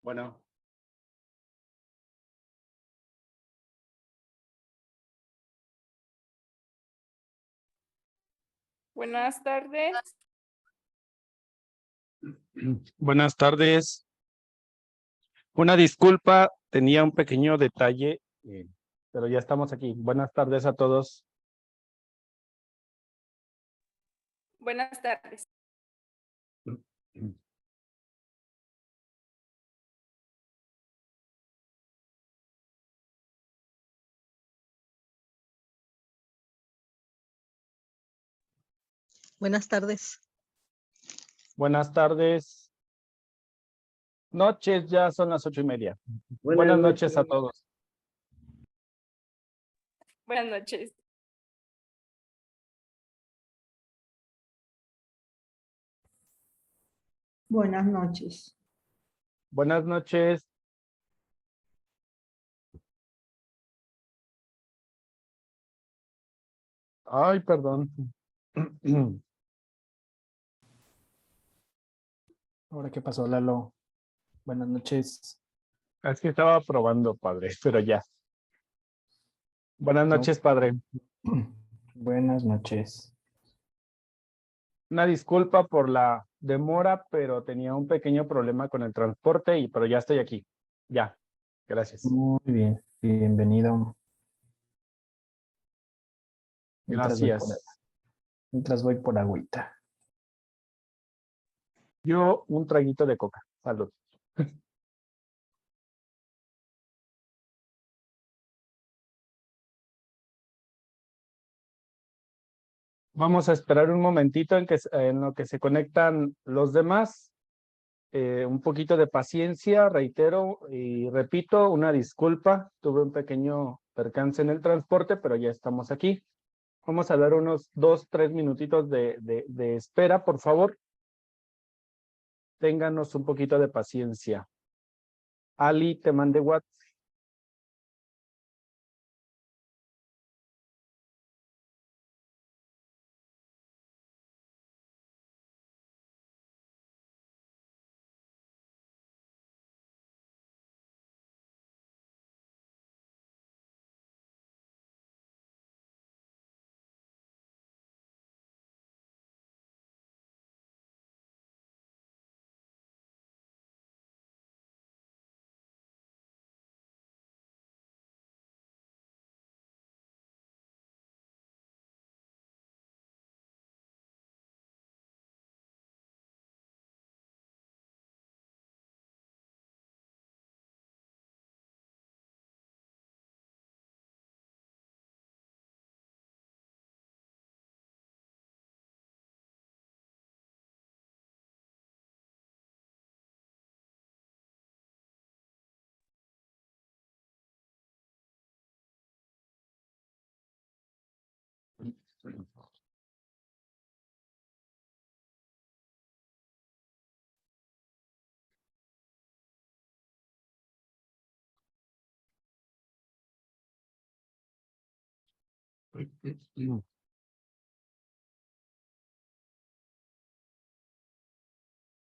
Bueno. Buenas tardes. Buenas tardes. Una disculpa, tenía un pequeño detalle, pero ya estamos aquí. Buenas tardes a todos. Buenas tardes. Buenas tardes. Buenas tardes. Noches, ya son las 8:30. Buenas noches a todos. Buenas noches. Buenas noches. Buenas noches. Ay, perdón. Ahora, ¿qué pasó, Lalo? Buenas noches. Es que estaba probando, padre, pero ya. Buenas noches, padre. Buenas noches. Una disculpa por la demora, pero tenía un pequeño problema con el transporte, pero ya estoy aquí. Ya. Gracias. Muy bien, bienvenido. Gracias. Mientras voy por agüita. Yo un traguito de coca. Salud. Vamos a esperar un momentito en lo que se conectan los demás. Un poquito de paciencia, reitero y repito, una disculpa. Tuve un pequeño percance en el transporte, pero ya estamos aquí. Vamos a dar unos 2, 3 minutitos de espera, por favor. Ténganos un poquito de paciencia. Ali, te mandé WhatsApp.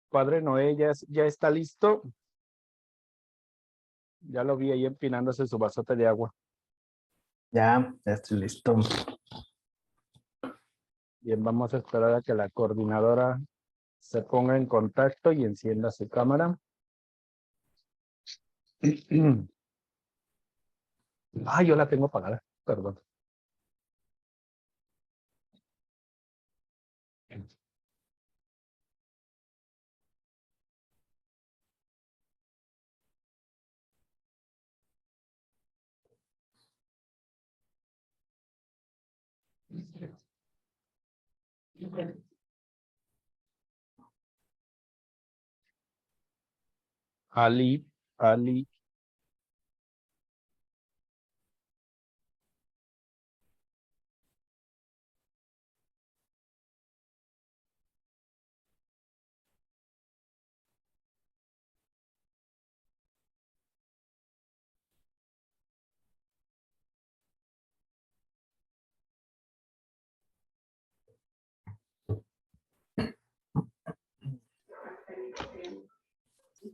Padre Noé, ya está listo. Ya lo vi ahí empinándose su vasote de agua. Ya estoy listo. Bien, vamos a esperar a que la coordinadora se ponga en contacto y encienda su cámara. Ah, yo la tengo apagada, perdón. Ali.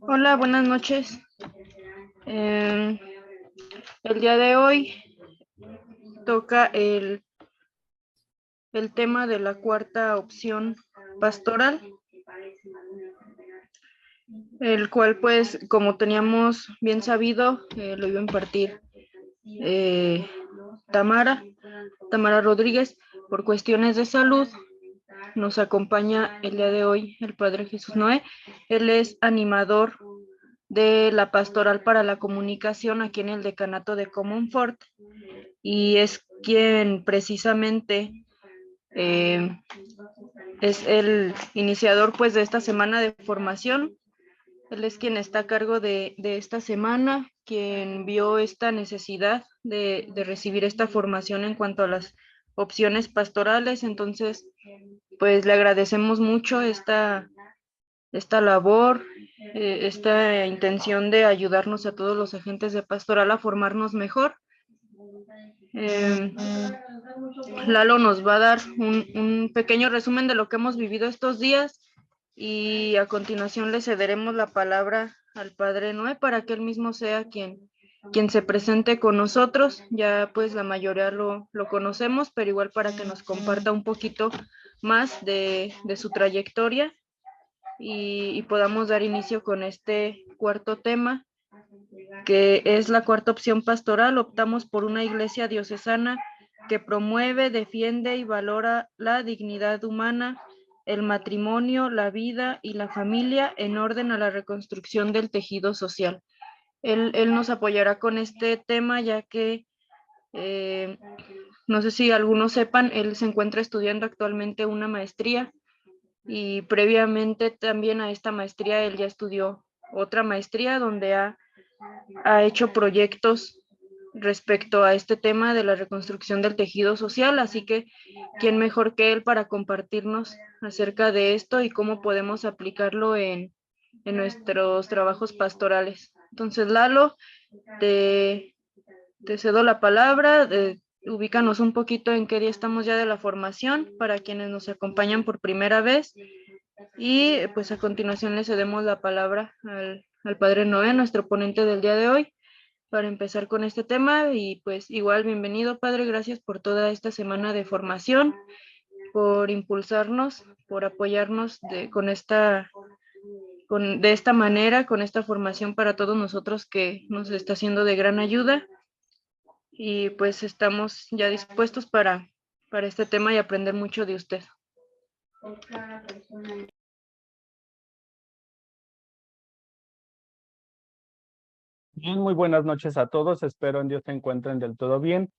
Hola, buenas noches. El día de hoy toca el tema de la cuarta opción pastoral, el cual pues como teníamos bien sabido lo iba a impartir Tamara Rodríguez. Por cuestiones de salud nos acompaña el día de hoy el Padre Jesús Noé. Él es animador de la Pastoral para la Comunicación aquí en el Decanato de Comonfort y es quien precisamente es el iniciador pues de esta semana de formación. Él es quien está a cargo de esta semana, quien vio esta necesidad de recibir esta formación en cuanto a las opciones pastorales. Entonces, pues le agradecemos mucho esta labor, esta intención de ayudarnos a todos los agentes de pastoral a formarnos mejor. Lalo nos va a dar un pequeño resumen de lo que hemos vivido estos días y a continuación le cederemos la palabra al Padre Noé para que él mismo sea quien se presente con nosotros. Ya pues la mayoría lo conocemos, pero igual para que nos comparta un poquito más de su trayectoria y podamos dar inicio con este cuarto tema, que es la cuarta opción pastoral. Optamos por una iglesia diocesana que promueve, defiende y valora la dignidad humana, el matrimonio, la vida y la familia en orden a la reconstrucción del tejido social. Él nos apoyará con este tema, ya que no sé si algunos sepan, él se encuentra estudiando actualmente una maestría y previamente también a esta maestría él ya estudió otra maestría donde ha hecho proyectos respecto a este tema de la reconstrucción del tejido social, así que quién mejor que él para compartirnos acerca de esto y cómo podemos aplicarlo en nuestros trabajos pastorales. Entonces, Lalo, te cedo la palabra, ubícanos un poquito en qué día estamos ya de la formación para quienes nos acompañan por primera vez y pues a continuación le cedemos la palabra al Padre Noé, nuestro ponente del día de hoy, para empezar con este tema. Y pues igual, bienvenido, Padre, gracias por toda esta semana de formación, por impulsarnos, por apoyarnos de esta manera, con esta formación para todos nosotros que nos está siendo de gran ayuda. Y pues estamos ya dispuestos para este tema y aprender mucho de usted. Bien, muy buenas noches a todos. Espero en Dios se encuentren del todo bien.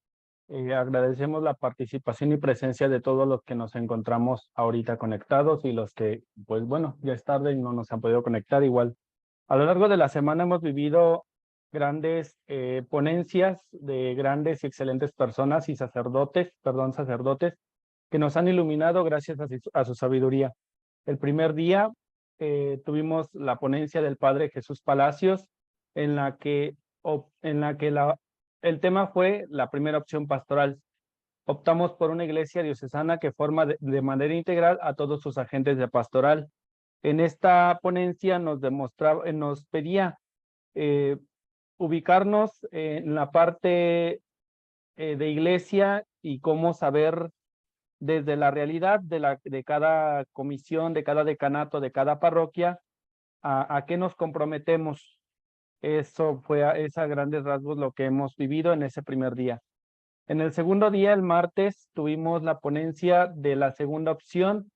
Agradecemos la participación y presencia de todos los que nos encontramos ahorita conectados y los que, pues bueno, ya es tarde y no nos han podido conectar igual. A lo largo de la semana hemos vivido grandes ponencias de grandes y excelentes personas y sacerdotes, que nos han iluminado gracias a su sabiduría. El primer día tuvimos la ponencia del Padre Jesús Palacios, en la que el tema fue la primera opción pastoral. Optamos por una iglesia diocesana que forma de manera integral a todos sus agentes de pastoral. En esta ponencia nos pedía ubicarnos en la parte de iglesia y cómo saber desde la realidad de cada comisión, de cada decanato, de cada parroquia, a qué nos comprometemos. Eso fue es a grandes rasgos lo que hemos vivido en ese primer día. En el segundo día, el martes, tuvimos la ponencia de la segunda opción.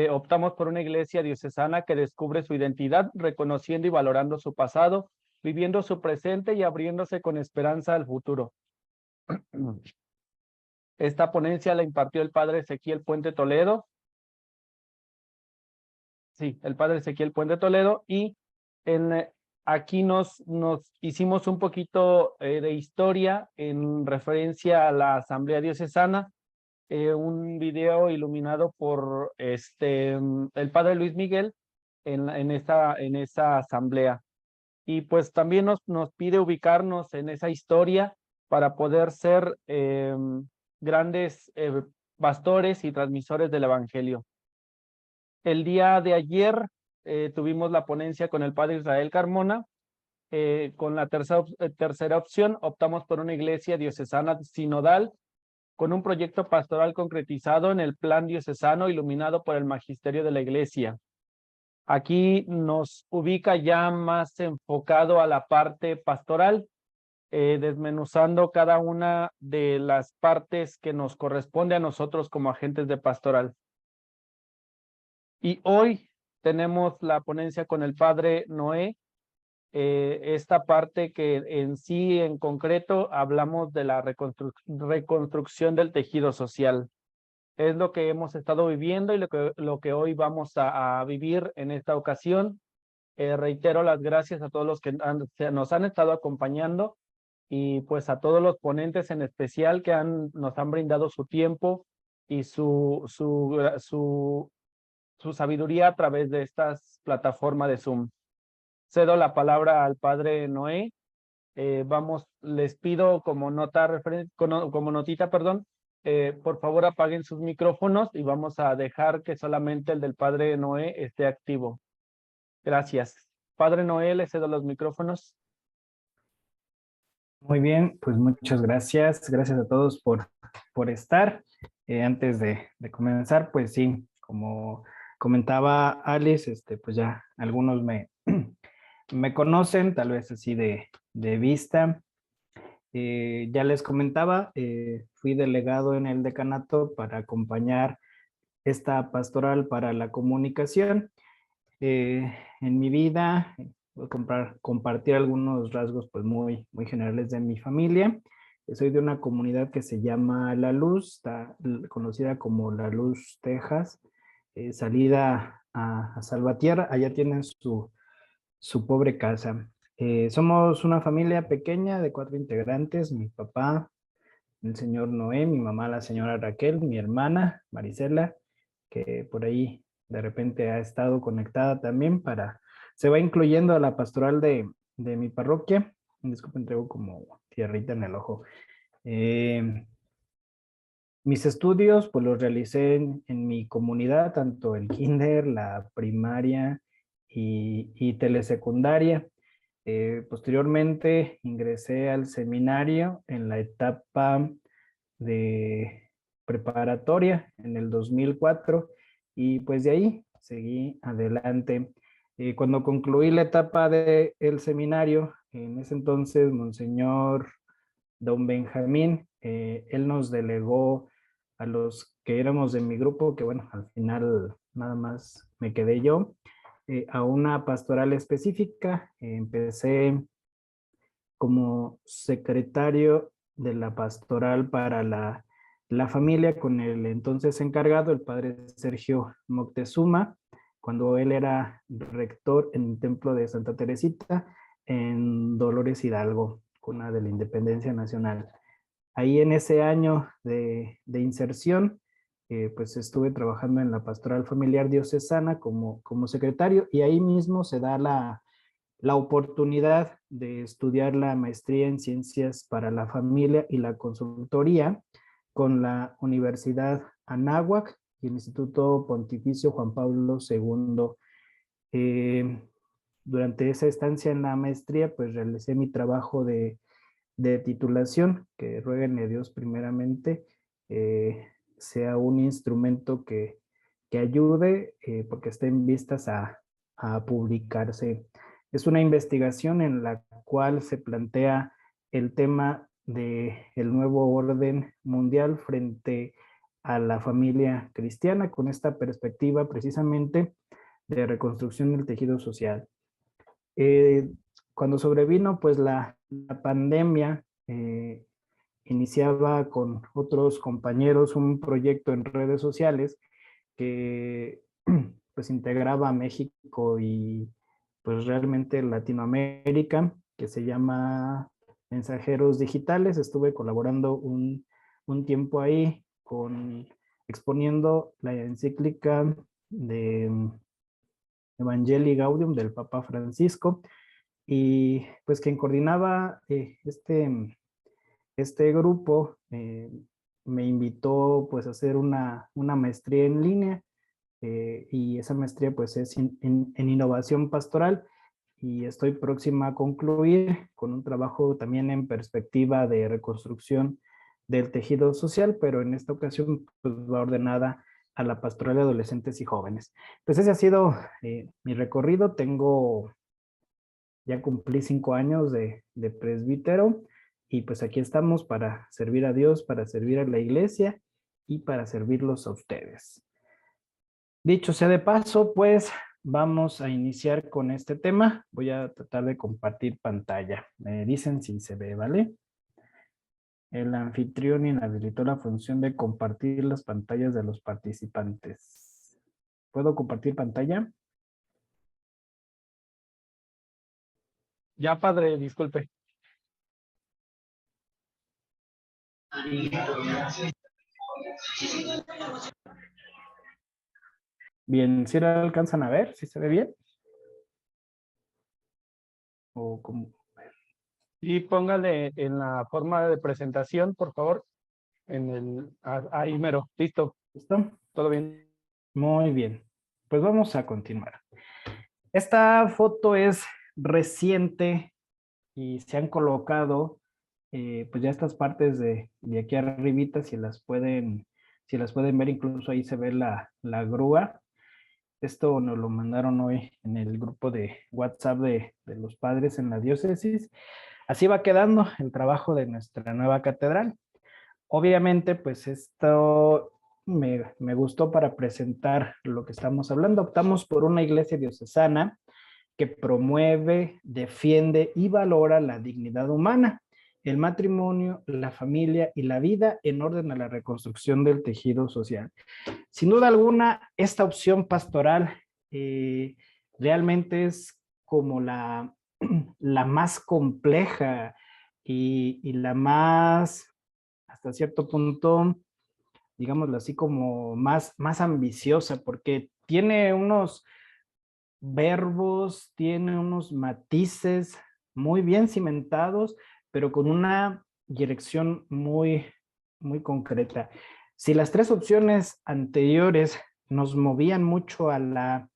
Optamos por una iglesia diocesana que descubre su identidad, reconociendo y valorando su pasado, viviendo su presente y abriéndose con esperanza al futuro. Esta ponencia la impartió el padre Ezequiel Puente Toledo. Sí, el padre Ezequiel Puente Toledo, y aquí nos hicimos un poquito de historia en referencia a la Asamblea Diocesana, un video iluminado por el padre Luis Miguel en esa asamblea. Y pues también nos pide ubicarnos en esa historia para poder ser grandes pastores y transmisores del Evangelio. El día de ayer tuvimos la ponencia con el padre Israel Carmona. Con la tercera opción optamos por una iglesia diocesana sinodal con un proyecto pastoral concretizado en el plan diocesano iluminado por el magisterio de la iglesia. Aquí nos ubica ya más enfocado a la parte pastoral, desmenuzando cada una de las partes que nos corresponde a nosotros como agentes de pastoral. Y hoy tenemos la ponencia con el padre Noé, esta parte que en sí, en concreto, hablamos de la reconstrucción del tejido social. Es lo que hemos estado viviendo y lo que hoy vamos a vivir en esta ocasión. Reitero las gracias a todos los que nos han estado acompañando y pues a todos los ponentes en especial que nos han brindado su tiempo y su sabiduría a través de estas plataformas de Zoom. Cedo la palabra al padre Noé. Les pido como notita, por favor apaguen sus micrófonos y vamos a dejar que solamente el del padre Noé esté activo. Gracias. Padre Noé, le cedo los micrófonos. Muy bien, pues muchas gracias. Gracias a todos por estar. Antes de comenzar, pues sí, como comentaba Alice, pues ya algunos me conocen, tal vez así de vista. Ya les comentaba, fui delegado en el decanato para acompañar esta pastoral para la comunicación. En mi vida, voy a compartir algunos rasgos pues muy generales de mi familia. Soy de una comunidad que se llama La Luz, está conocida como La Luz, Texas, salida a Salvatierra. Allá tienen su pobre casa. Somos una familia pequeña de 4 integrantes: mi papá, el señor Noé, mi mamá, la señora Raquel, mi hermana Marisela, que por ahí de repente ha estado conectada también se va incluyendo a la pastoral de mi parroquia. Disculpen, traigo como tierrita en el ojo. Mis estudios pues los realicé en mi comunidad, tanto el kinder, la primaria y telesecundaria. Posteriormente ingresé al seminario en la etapa de preparatoria en el 2004 y pues de ahí seguí adelante. Cuando concluí la etapa del seminario, en ese entonces, Monseñor Don Benjamín, él nos delegó a los que éramos de mi grupo, que bueno, al final nada más me quedé yo, a una pastoral específica. Empecé como secretario de la pastoral para la familia con el entonces encargado, el padre Sergio Moctezuma, cuando él era rector en el templo de Santa Teresita en Dolores Hidalgo, cuna de la Independencia Nacional. Ahí en ese año de inserción, pues estuve trabajando en la pastoral familiar diocesana como secretario, y ahí mismo se da la oportunidad de estudiar la maestría en Ciencias para la Familia y la Consultoría con la Universidad Anáhuac y el Instituto Pontificio Juan Pablo II. Durante esa estancia en la maestría, pues realicé mi trabajo de titulación, que ruéguenle a Dios primeramente sea un instrumento que ayude, porque está en vistas a publicarse. Es una investigación en la cual se plantea el tema del nuevo orden mundial frente a la familia cristiana, con esta perspectiva precisamente de reconstrucción del tejido social. Cuando sobrevino pues la pandemia, iniciaba con otros compañeros un proyecto en redes sociales que pues integraba a México y pues realmente Latinoamérica, que se llama Mensajeros Digitales. Estuve colaborando un tiempo ahí exponiendo la encíclica de Evangelii Gaudium del Papa Francisco, y pues quien coordinaba este grupo me invitó pues a hacer una maestría en línea. y esa maestría pues es en innovación pastoral y estoy próxima a concluir con un trabajo también en perspectiva de reconstrucción del tejido social, pero en esta ocasión pues va ordenada a la pastoral de adolescentes y jóvenes. Pues ese ha sido mi recorrido. Ya cumplí 5 años de presbítero y pues aquí estamos para servir a Dios, para servir a la iglesia y para servirlos a ustedes. Dicho sea de paso, pues vamos a iniciar con este tema. Voy a tratar de compartir pantalla. Me dicen si se ve, ¿vale? El anfitrión inhabilitó la función de compartir las pantallas de los participantes. ¿Puedo compartir pantalla? Ya, padre, disculpe. Bien, ¿sí la alcanzan a ver? ¿Sí se ve bien? ¿O cómo? Y póngale en la forma de presentación, por favor. Ahí mero, listo, ¿Listo? todo bien. Muy bien. Pues vamos a continuar. Esta foto es reciente y se han colocado pues ya estas partes de aquí arribita, si las pueden ver, incluso ahí se ve la grúa. Esto nos lo mandaron hoy en el grupo de WhatsApp de los padres en la diócesis. Así va quedando el trabajo de nuestra nueva catedral. Obviamente, pues esto me gustó para presentar lo que estamos hablando. Optamos por una iglesia diocesana que promueve, defiende y valora la dignidad humana, el matrimonio, la familia y la vida en orden a la reconstrucción del tejido social. Sin duda alguna, esta opción pastoral realmente es como la más compleja y la más, hasta cierto punto, digámoslo así, como más ambiciosa, porque tiene unos verbos, tiene unos matices muy bien cimentados, pero con una dirección muy concreta. Si las tres opciones anteriores nos movían mucho a la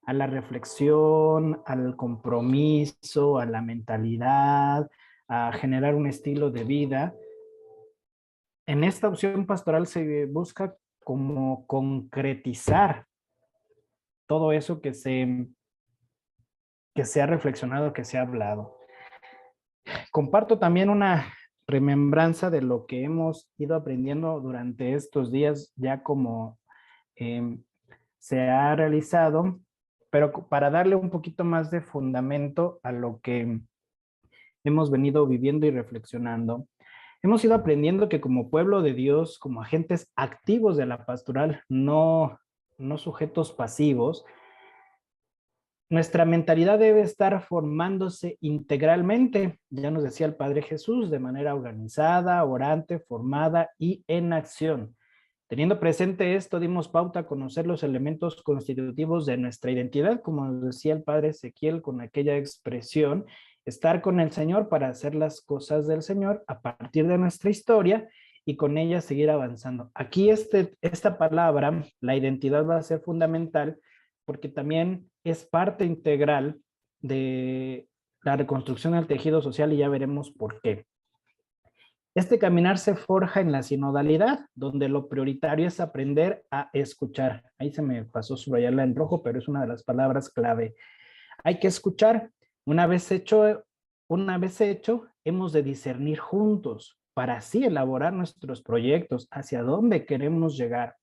reflexión, al compromiso, a la mentalidad, a generar un estilo de vida, en esta opción pastoral se busca como concretizar todo eso que se ha reflexionado, que se ha hablado. Comparto también una remembranza de lo que hemos ido aprendiendo durante estos días, ya como se ha realizado, pero para darle un poquito más de fundamento a lo que hemos venido viviendo y reflexionando. Hemos ido aprendiendo que como pueblo de Dios, como agentes activos de la pastoral, no sujetos pasivos, nuestra mentalidad debe estar formándose integralmente, ya nos decía el Padre Jesús, de manera organizada, orante, formada y en acción. Teniendo presente esto, dimos pauta a conocer los elementos constitutivos de nuestra identidad, como nos decía el Padre Ezequiel con aquella expresión, estar con el Señor para hacer las cosas del Señor a partir de nuestra historia y con ella seguir avanzando. Aquí esta palabra, la identidad, va a ser fundamental porque también es parte integral de la reconstrucción del tejido social y ya veremos por qué. Este caminar se forja en la sinodalidad, donde lo prioritario es aprender a escuchar. Ahí se me pasó subrayarla en rojo, pero es una de las palabras clave. Hay que escuchar. Una vez hecho, hemos de discernir juntos para así elaborar nuestros proyectos, hacia dónde queremos llegar.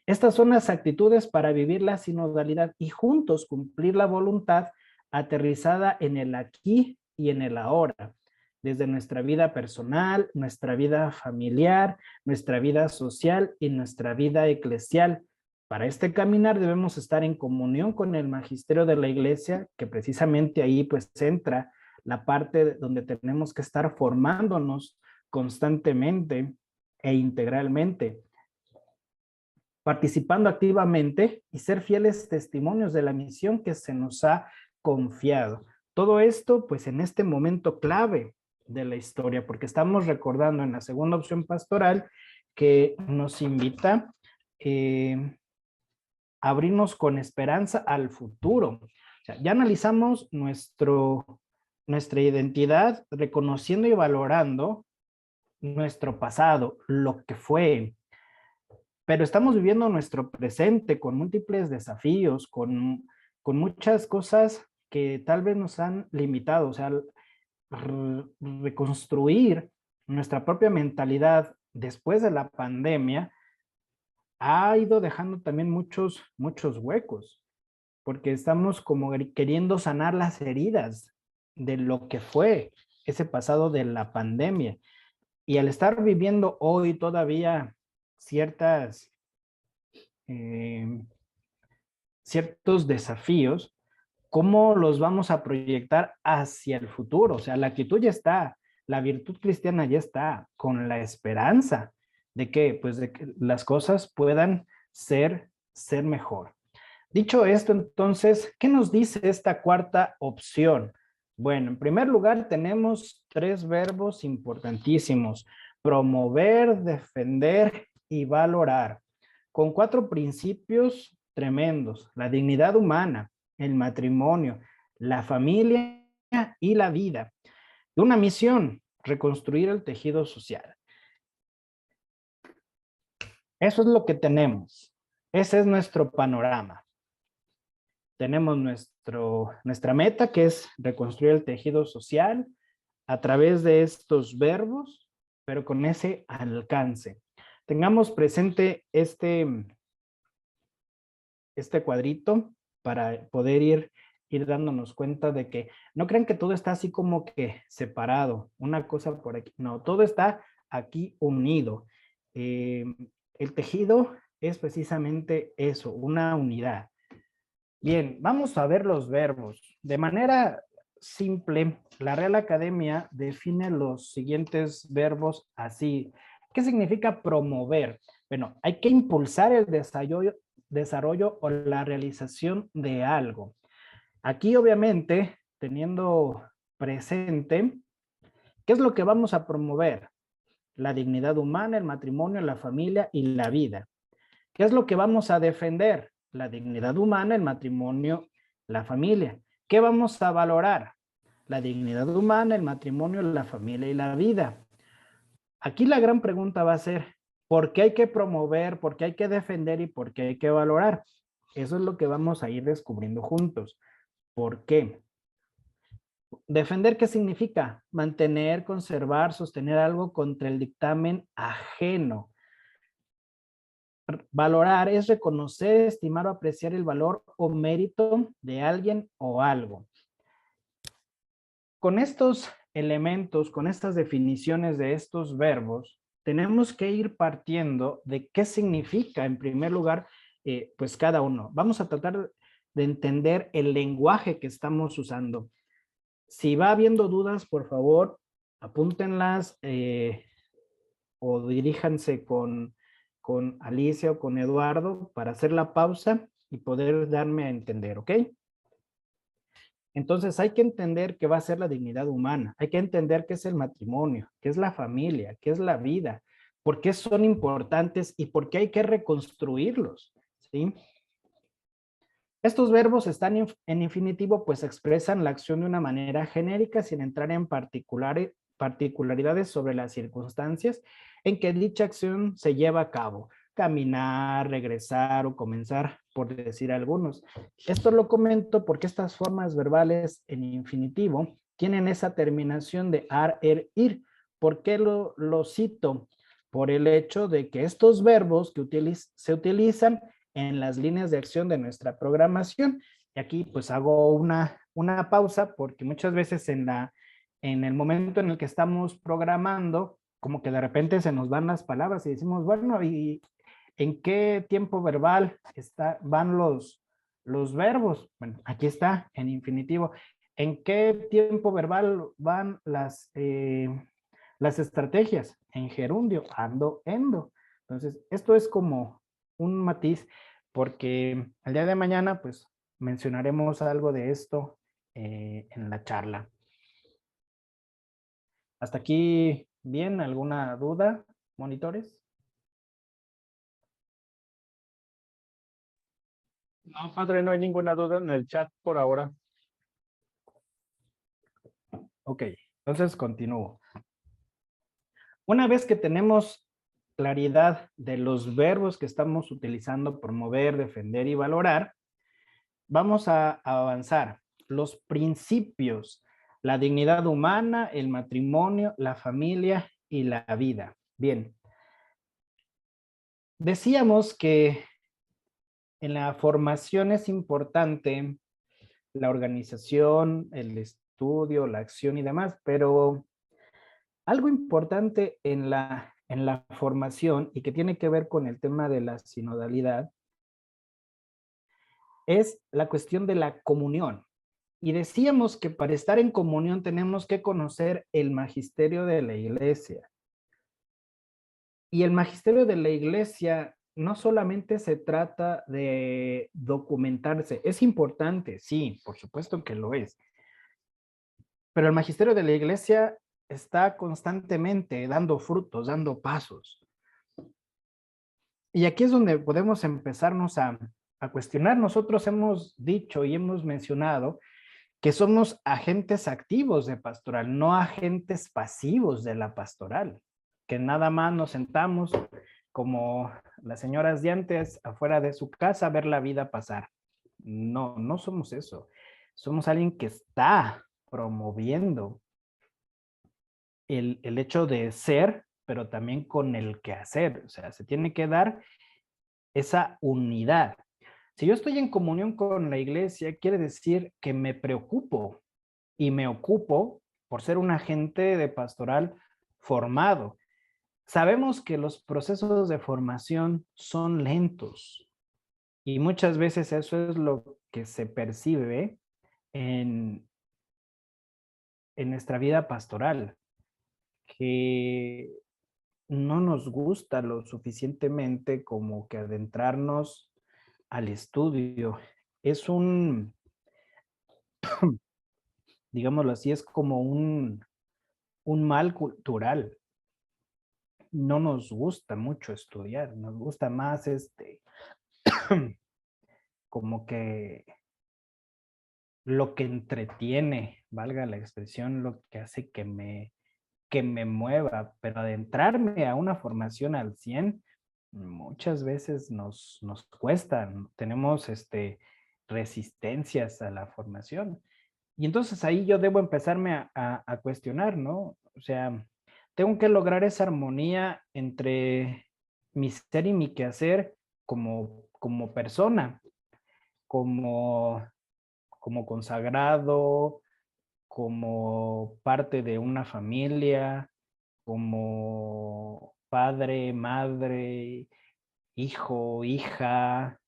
Estas son las actitudes para vivir la sinodalidad y juntos cumplir la voluntad aterrizada en el aquí y en el ahora, desde nuestra vida personal, nuestra vida familiar, nuestra vida social y nuestra vida eclesial. Para este caminar debemos estar en comunión con el magisterio de la iglesia, que precisamente ahí pues entra la parte donde tenemos que estar formándonos constantemente e integralmente, participando activamente y ser fieles testimonios de la misión que se nos ha confiado. Todo esto pues en este momento clave de la historia, porque estamos recordando en la segunda opción pastoral que nos invita abrirnos con esperanza al futuro. O sea, ya analizamos nuestra identidad, reconociendo y valorando nuestro pasado, lo que fue, pero estamos viviendo nuestro presente con múltiples desafíos, con muchas cosas que tal vez nos han limitado. O sea, reconstruir nuestra propia mentalidad después de la pandemia ha ido dejando también muchos huecos, porque estamos como queriendo sanar las heridas de lo que fue ese pasado de la pandemia. Y al estar viviendo hoy todavía ciertos desafíos, ¿cómo los vamos a proyectar hacia el futuro? O sea, la actitud ya está, la virtud cristiana ya está, con la esperanza de que, pues, de que las cosas puedan ser mejor. Dicho esto, entonces, ¿qué nos dice esta cuarta opción? Bueno, en primer lugar, tenemos 3 verbos importantísimos: promover, defender y valorar, con 4 principios tremendos: la dignidad humana, el matrimonio, la familia y la vida. Una misión: reconstruir el tejido social. Eso es lo que tenemos. Ese es nuestro panorama. Tenemos nuestra meta, que es reconstruir el tejido social a través de estos verbos, pero con ese alcance. Tengamos presente este cuadrito para poder ir dándonos cuenta de que no crean que todo está así como que separado, una cosa por aquí. No, todo está aquí unido. El tejido es precisamente eso, una unidad. Bien, vamos a ver los verbos. De manera simple, la Real Academia define los siguientes verbos así. ¿Qué significa promover? Bueno, hay que impulsar el desarrollo o la realización de algo. Aquí, obviamente, teniendo presente, ¿qué es lo que vamos a promover? La dignidad humana, el matrimonio, la familia y la vida. ¿Qué es lo que vamos a defender? La dignidad humana, el matrimonio, la familia. ¿Qué vamos a valorar? La dignidad humana, el matrimonio, la familia y la vida. Aquí la gran pregunta va a ser, ¿por qué hay que promover, por qué hay que defender y por qué hay que valorar? Eso es lo que vamos a ir descubriendo juntos. ¿Por qué? Defender, ¿qué significa? Mantener, conservar, sostener algo contra el dictamen ajeno. Valorar es reconocer, estimar o apreciar el valor o mérito de alguien o algo. Con estos elementos, con estas definiciones de estos verbos, tenemos que ir partiendo de qué significa, en primer lugar, pues cada uno. Vamos a tratar de entender el lenguaje que estamos usando. Si va habiendo dudas, por favor, apúntenlas o diríjanse con Alicia o con Eduardo para hacer la pausa y poder darme a entender, ¿ok? Entonces hay que entender qué va a ser la dignidad humana, hay que entender qué es el matrimonio, qué es la familia, qué es la vida, por qué son importantes y por qué hay que reconstruirlos, ¿sí? Estos verbos están en infinitivo, pues expresan la acción de una manera genérica sin entrar en particularidades sobre las circunstancias en que dicha acción se lleva a cabo. Caminar, regresar o comenzar, por decir algunos. Esto lo comento porque estas formas verbales en infinitivo tienen esa terminación de ar, er, ir. ¿Por qué lo cito? Por el hecho de que estos verbos que se utilizan en las líneas de acción de nuestra programación. Y aquí pues hago una pausa porque muchas veces en el momento en el que estamos programando, como que de repente se nos van las palabras y decimos, bueno, ¿y en qué tiempo verbal van los verbos? Bueno, aquí está en infinitivo. ¿En qué tiempo verbal van las estrategias? En gerundio, ando, endo. Entonces, esto es como un matiz, porque el día de mañana, pues, mencionaremos algo de esto en la charla. ¿Hasta aquí bien? ¿Alguna duda, monitores? No, padre, no hay ninguna duda en el chat por ahora. Ok, entonces continúo. Una vez que tenemos claridad de los verbos que estamos utilizando, promover, defender y valorar, vamos a avanzar. Los principios, la dignidad humana, el matrimonio, la familia y la vida. Bien. Decíamos que en la formación es importante la organización, el estudio, la acción y demás, pero algo importante en la formación y que tiene que ver con el tema de la sinodalidad es la cuestión de la comunión. Y decíamos que para estar en comunión tenemos que conocer el magisterio de la iglesia. Y el magisterio de la iglesia no solamente se trata de documentarse, es importante, sí, por supuesto que lo es, pero el magisterio de la iglesia está constantemente dando frutos, dando pasos. Y aquí es donde podemos empezarnos a cuestionar. Nosotros hemos dicho y hemos mencionado que somos agentes activos de pastoral, no agentes pasivos de la pastoral, que nada más nos sentamos como las señoras de antes afuera de su casa a ver la vida pasar. No, no somos eso. Somos alguien que está promoviendo el hecho de ser, pero también con el quehacer. O sea, se tiene que dar esa unidad. Si yo estoy en comunión con la iglesia, quiere decir que me preocupo y me ocupo por ser un agente de pastoral formado. Sabemos que los procesos de formación son lentos y muchas veces eso es lo que se percibe en nuestra vida pastoral, que no nos gusta lo suficientemente como que adentrarnos al estudio. Es digámoslo así, es como un mal cultural. No nos gusta mucho estudiar, nos gusta más como que lo que entretiene, valga la expresión, lo que hace que me mueva, pero adentrarme a una formación al 100 muchas veces nos cuesta, tenemos resistencias a la formación. Y entonces ahí yo debo empezarme a cuestionar, ¿no? O sea, tengo que lograr esa armonía entre mi ser y mi quehacer como persona, como, como consagrado, como parte de una familia, como padre, madre, hijo, hija,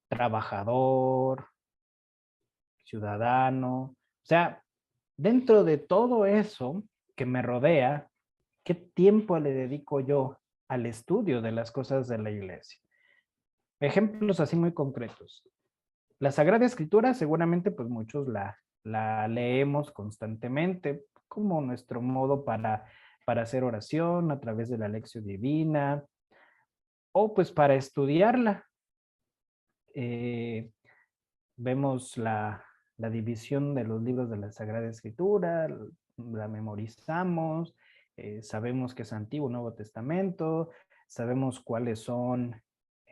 trabajador, ciudadano. O sea, dentro de todo eso que me rodea, ¿qué tiempo le dedico yo al estudio de las cosas de la iglesia? Ejemplos así muy concretos. La Sagrada Escritura seguramente pues muchos la leemos constantemente como nuestro modo para hacer oración a través de la lección divina o pues para estudiarla. Vemos la división de los libros de la Sagrada Escritura, la memorizamos, sabemos que es Antiguo, Nuevo Testamento, sabemos cuáles son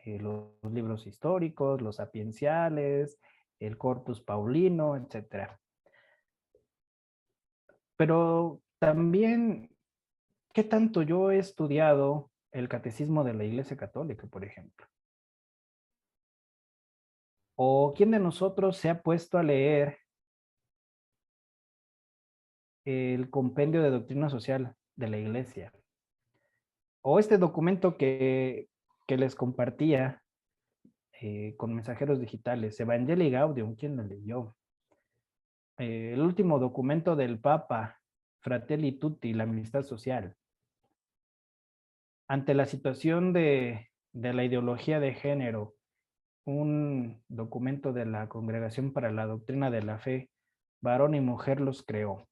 los libros históricos, los sapienciales, el Corpus Paulino, etcétera. Pero también, ¿qué tanto yo he estudiado el Catecismo de la Iglesia Católica, por ejemplo? ¿O quién de nosotros se ha puesto a leer el Compendio de Doctrina Social de la Iglesia? O este documento que les compartía con mensajeros digitales, Evangelii Gaudium, ¿quién lo leyó? El último documento del Papa, Fratelli Tutti, la amistad social. Ante la situación de la ideología de género, un documento de la Congregación para la Doctrina de la Fe, varón y mujer los creó.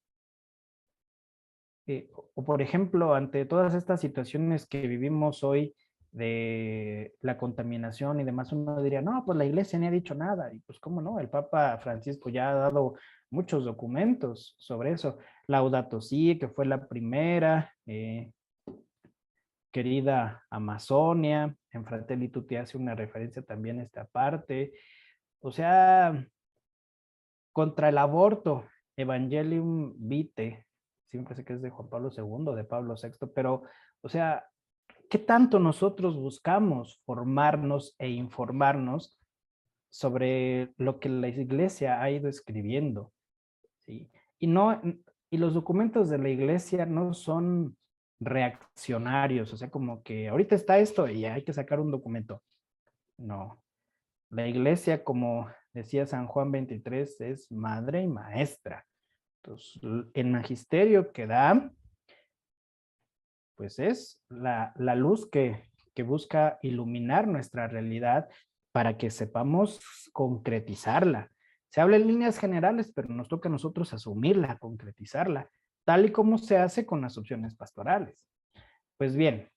O por ejemplo, ante todas estas situaciones que vivimos hoy de la contaminación y demás, uno diría, no, pues la iglesia ni ha dicho nada. Y pues, ¿cómo no? El Papa Francisco ya ha dado muchos documentos sobre eso. Laudato Si, que fue la primera, querida Amazonia, en Fratelli Tutti hace una referencia también a esta parte. O sea, contra el aborto, Evangelium Vitae, siempre sé que es de Juan Pablo II, de Pablo VI, pero, o sea, ¿qué tanto nosotros buscamos formarnos e informarnos sobre lo que la iglesia ha ido escribiendo? ¿Sí? Y los documentos de la iglesia no son reaccionarios, o sea, como que ahorita está esto y hay que sacar un documento. No. La iglesia, como decía San Juan 23, es madre y maestra. Entonces, el magisterio que da, pues es la luz que busca iluminar nuestra realidad para que sepamos concretizarla. Se habla en líneas generales, pero nos toca a nosotros asumirla, concretizarla, tal y como se hace con las opciones pastorales. Pues bien,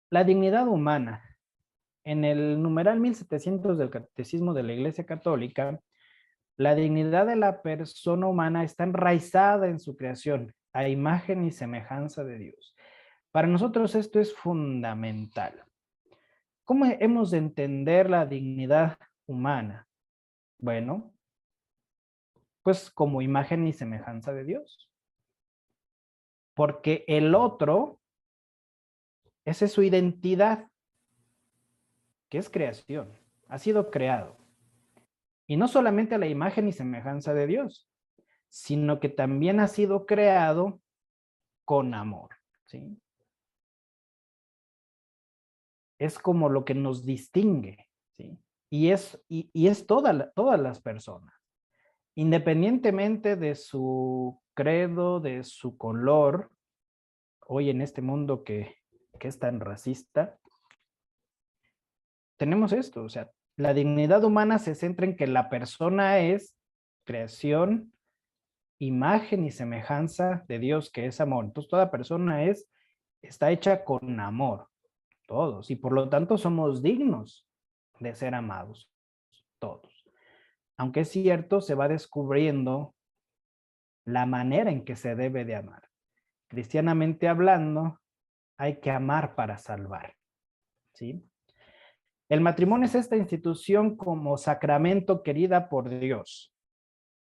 la dignidad humana. En el numeral 1700 del Catecismo de la Iglesia Católica, la dignidad de la persona humana está enraizada en su creación, a imagen y semejanza de Dios. Para nosotros esto es fundamental. ¿Cómo hemos de entender la dignidad humana? Bueno, pues como imagen y semejanza de Dios. Porque el otro, esa es su identidad, que es creación, ha sido creado. Y no solamente a la imagen y semejanza de Dios, sino que también ha sido creado con amor, ¿sí? Es como lo que nos distingue, ¿sí? Y es todas las personas, independientemente de su credo, de su color, hoy en este mundo que es tan racista, tenemos esto, o sea, la dignidad humana se centra en que la persona es creación, imagen y semejanza de Dios, que es amor. Entonces, toda persona está hecha con amor, todos, y por lo tanto somos dignos de ser amados, todos. Aunque es cierto, se va descubriendo la manera en que se debe de amar. Cristianamente hablando, hay que amar para salvar, ¿sí? El matrimonio es esta institución como sacramento querida por Dios,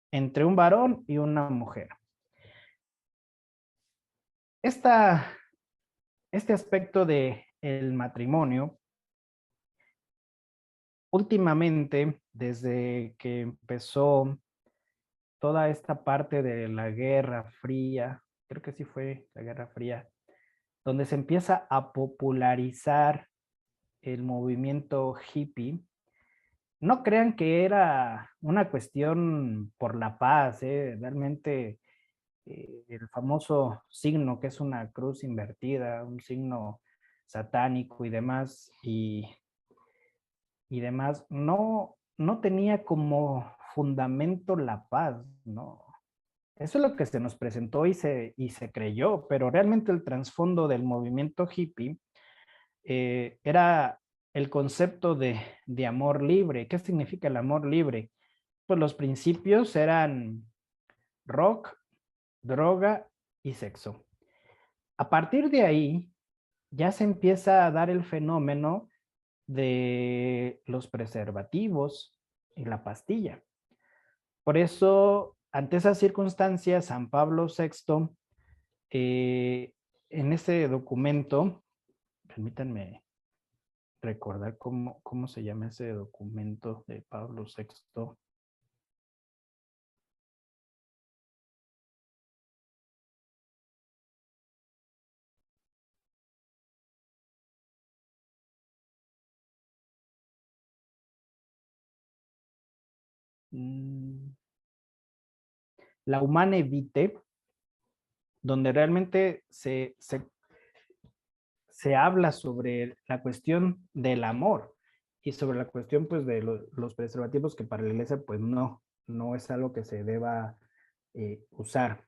entre un varón y una mujer. Este aspecto del matrimonio, últimamente, desde que empezó toda esta parte de la Guerra Fría, creo que sí fue la Guerra Fría, donde se empieza a popularizar el movimiento hippie, no crean que era una cuestión por la paz, realmente el famoso signo que es una cruz invertida, un signo satánico y demás, no tenía como fundamento la paz, ¿no? Eso es lo que se nos presentó y se creyó, pero realmente el trasfondo del movimiento hippie era el concepto de amor libre. ¿Qué significa el amor libre? Pues los principios eran rock, droga y sexo. A partir de ahí, ya se empieza a dar el fenómeno de los preservativos y la pastilla. Por eso, ante esas circunstancias, San Pablo VI, en ese documento, permítanme recordar cómo se llama ese documento de Pablo VI. La Humane Vitae, donde realmente se habla sobre la cuestión del amor y sobre la cuestión pues de los preservativos, que para la iglesia pues no es algo que se deba usar.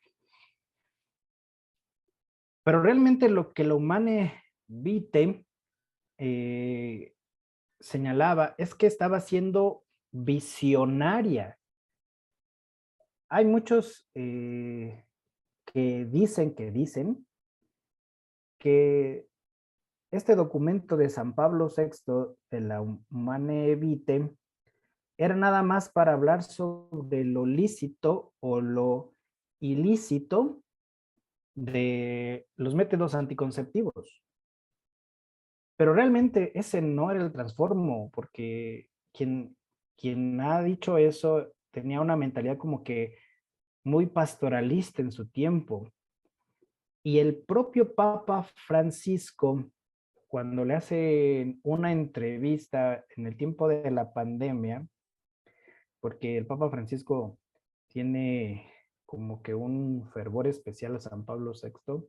Pero realmente lo que la Humane Vite señalaba es que estaba siendo visionaria. Hay muchos que dicen que este documento de San Pablo VI de la Humane Vitae era nada más para hablar sobre lo lícito o lo ilícito de los métodos anticonceptivos. Pero realmente ese no era el trasfondo, porque quien ha dicho eso tenía una mentalidad como que muy pastoralista en su tiempo. Y el propio Papa Francisco, cuando le hace una entrevista en el tiempo de la pandemia, porque el Papa Francisco tiene como que un fervor especial a San Pablo VI,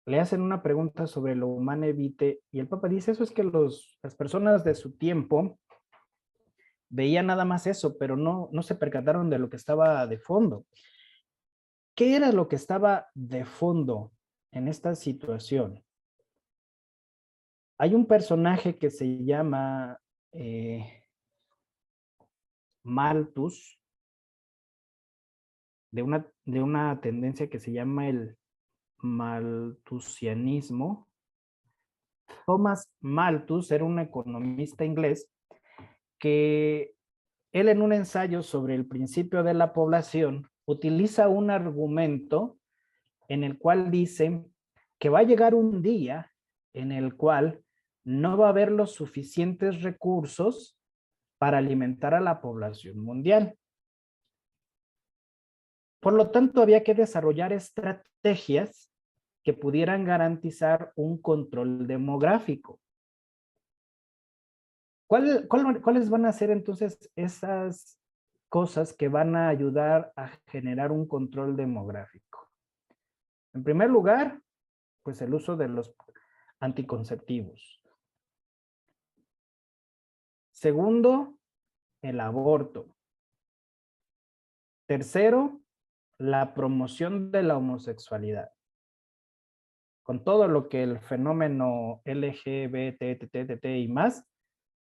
le hacen una pregunta sobre lo Humane Vitae y el Papa dice, eso es que las personas de su tiempo veían nada más eso, pero no se percataron de lo que estaba de fondo. ¿Qué era lo que estaba de fondo en esta situación? Hay un personaje que se llama Malthus, de una tendencia que se llama el malthusianismo. Thomas Malthus era un economista inglés que él en un ensayo sobre el principio de la población utiliza un argumento en el cual dice que va a llegar un día en el cual no va a haber los suficientes recursos para alimentar a la población mundial. Por lo tanto, había que desarrollar estrategias que pudieran garantizar un control demográfico. ¿Cuáles van a ser entonces esas cosas que van a ayudar a generar un control demográfico? En primer lugar, pues el uso de los anticonceptivos. Segundo, el aborto. Tercero, la promoción de la homosexualidad. Con todo lo que el fenómeno LGBT y más,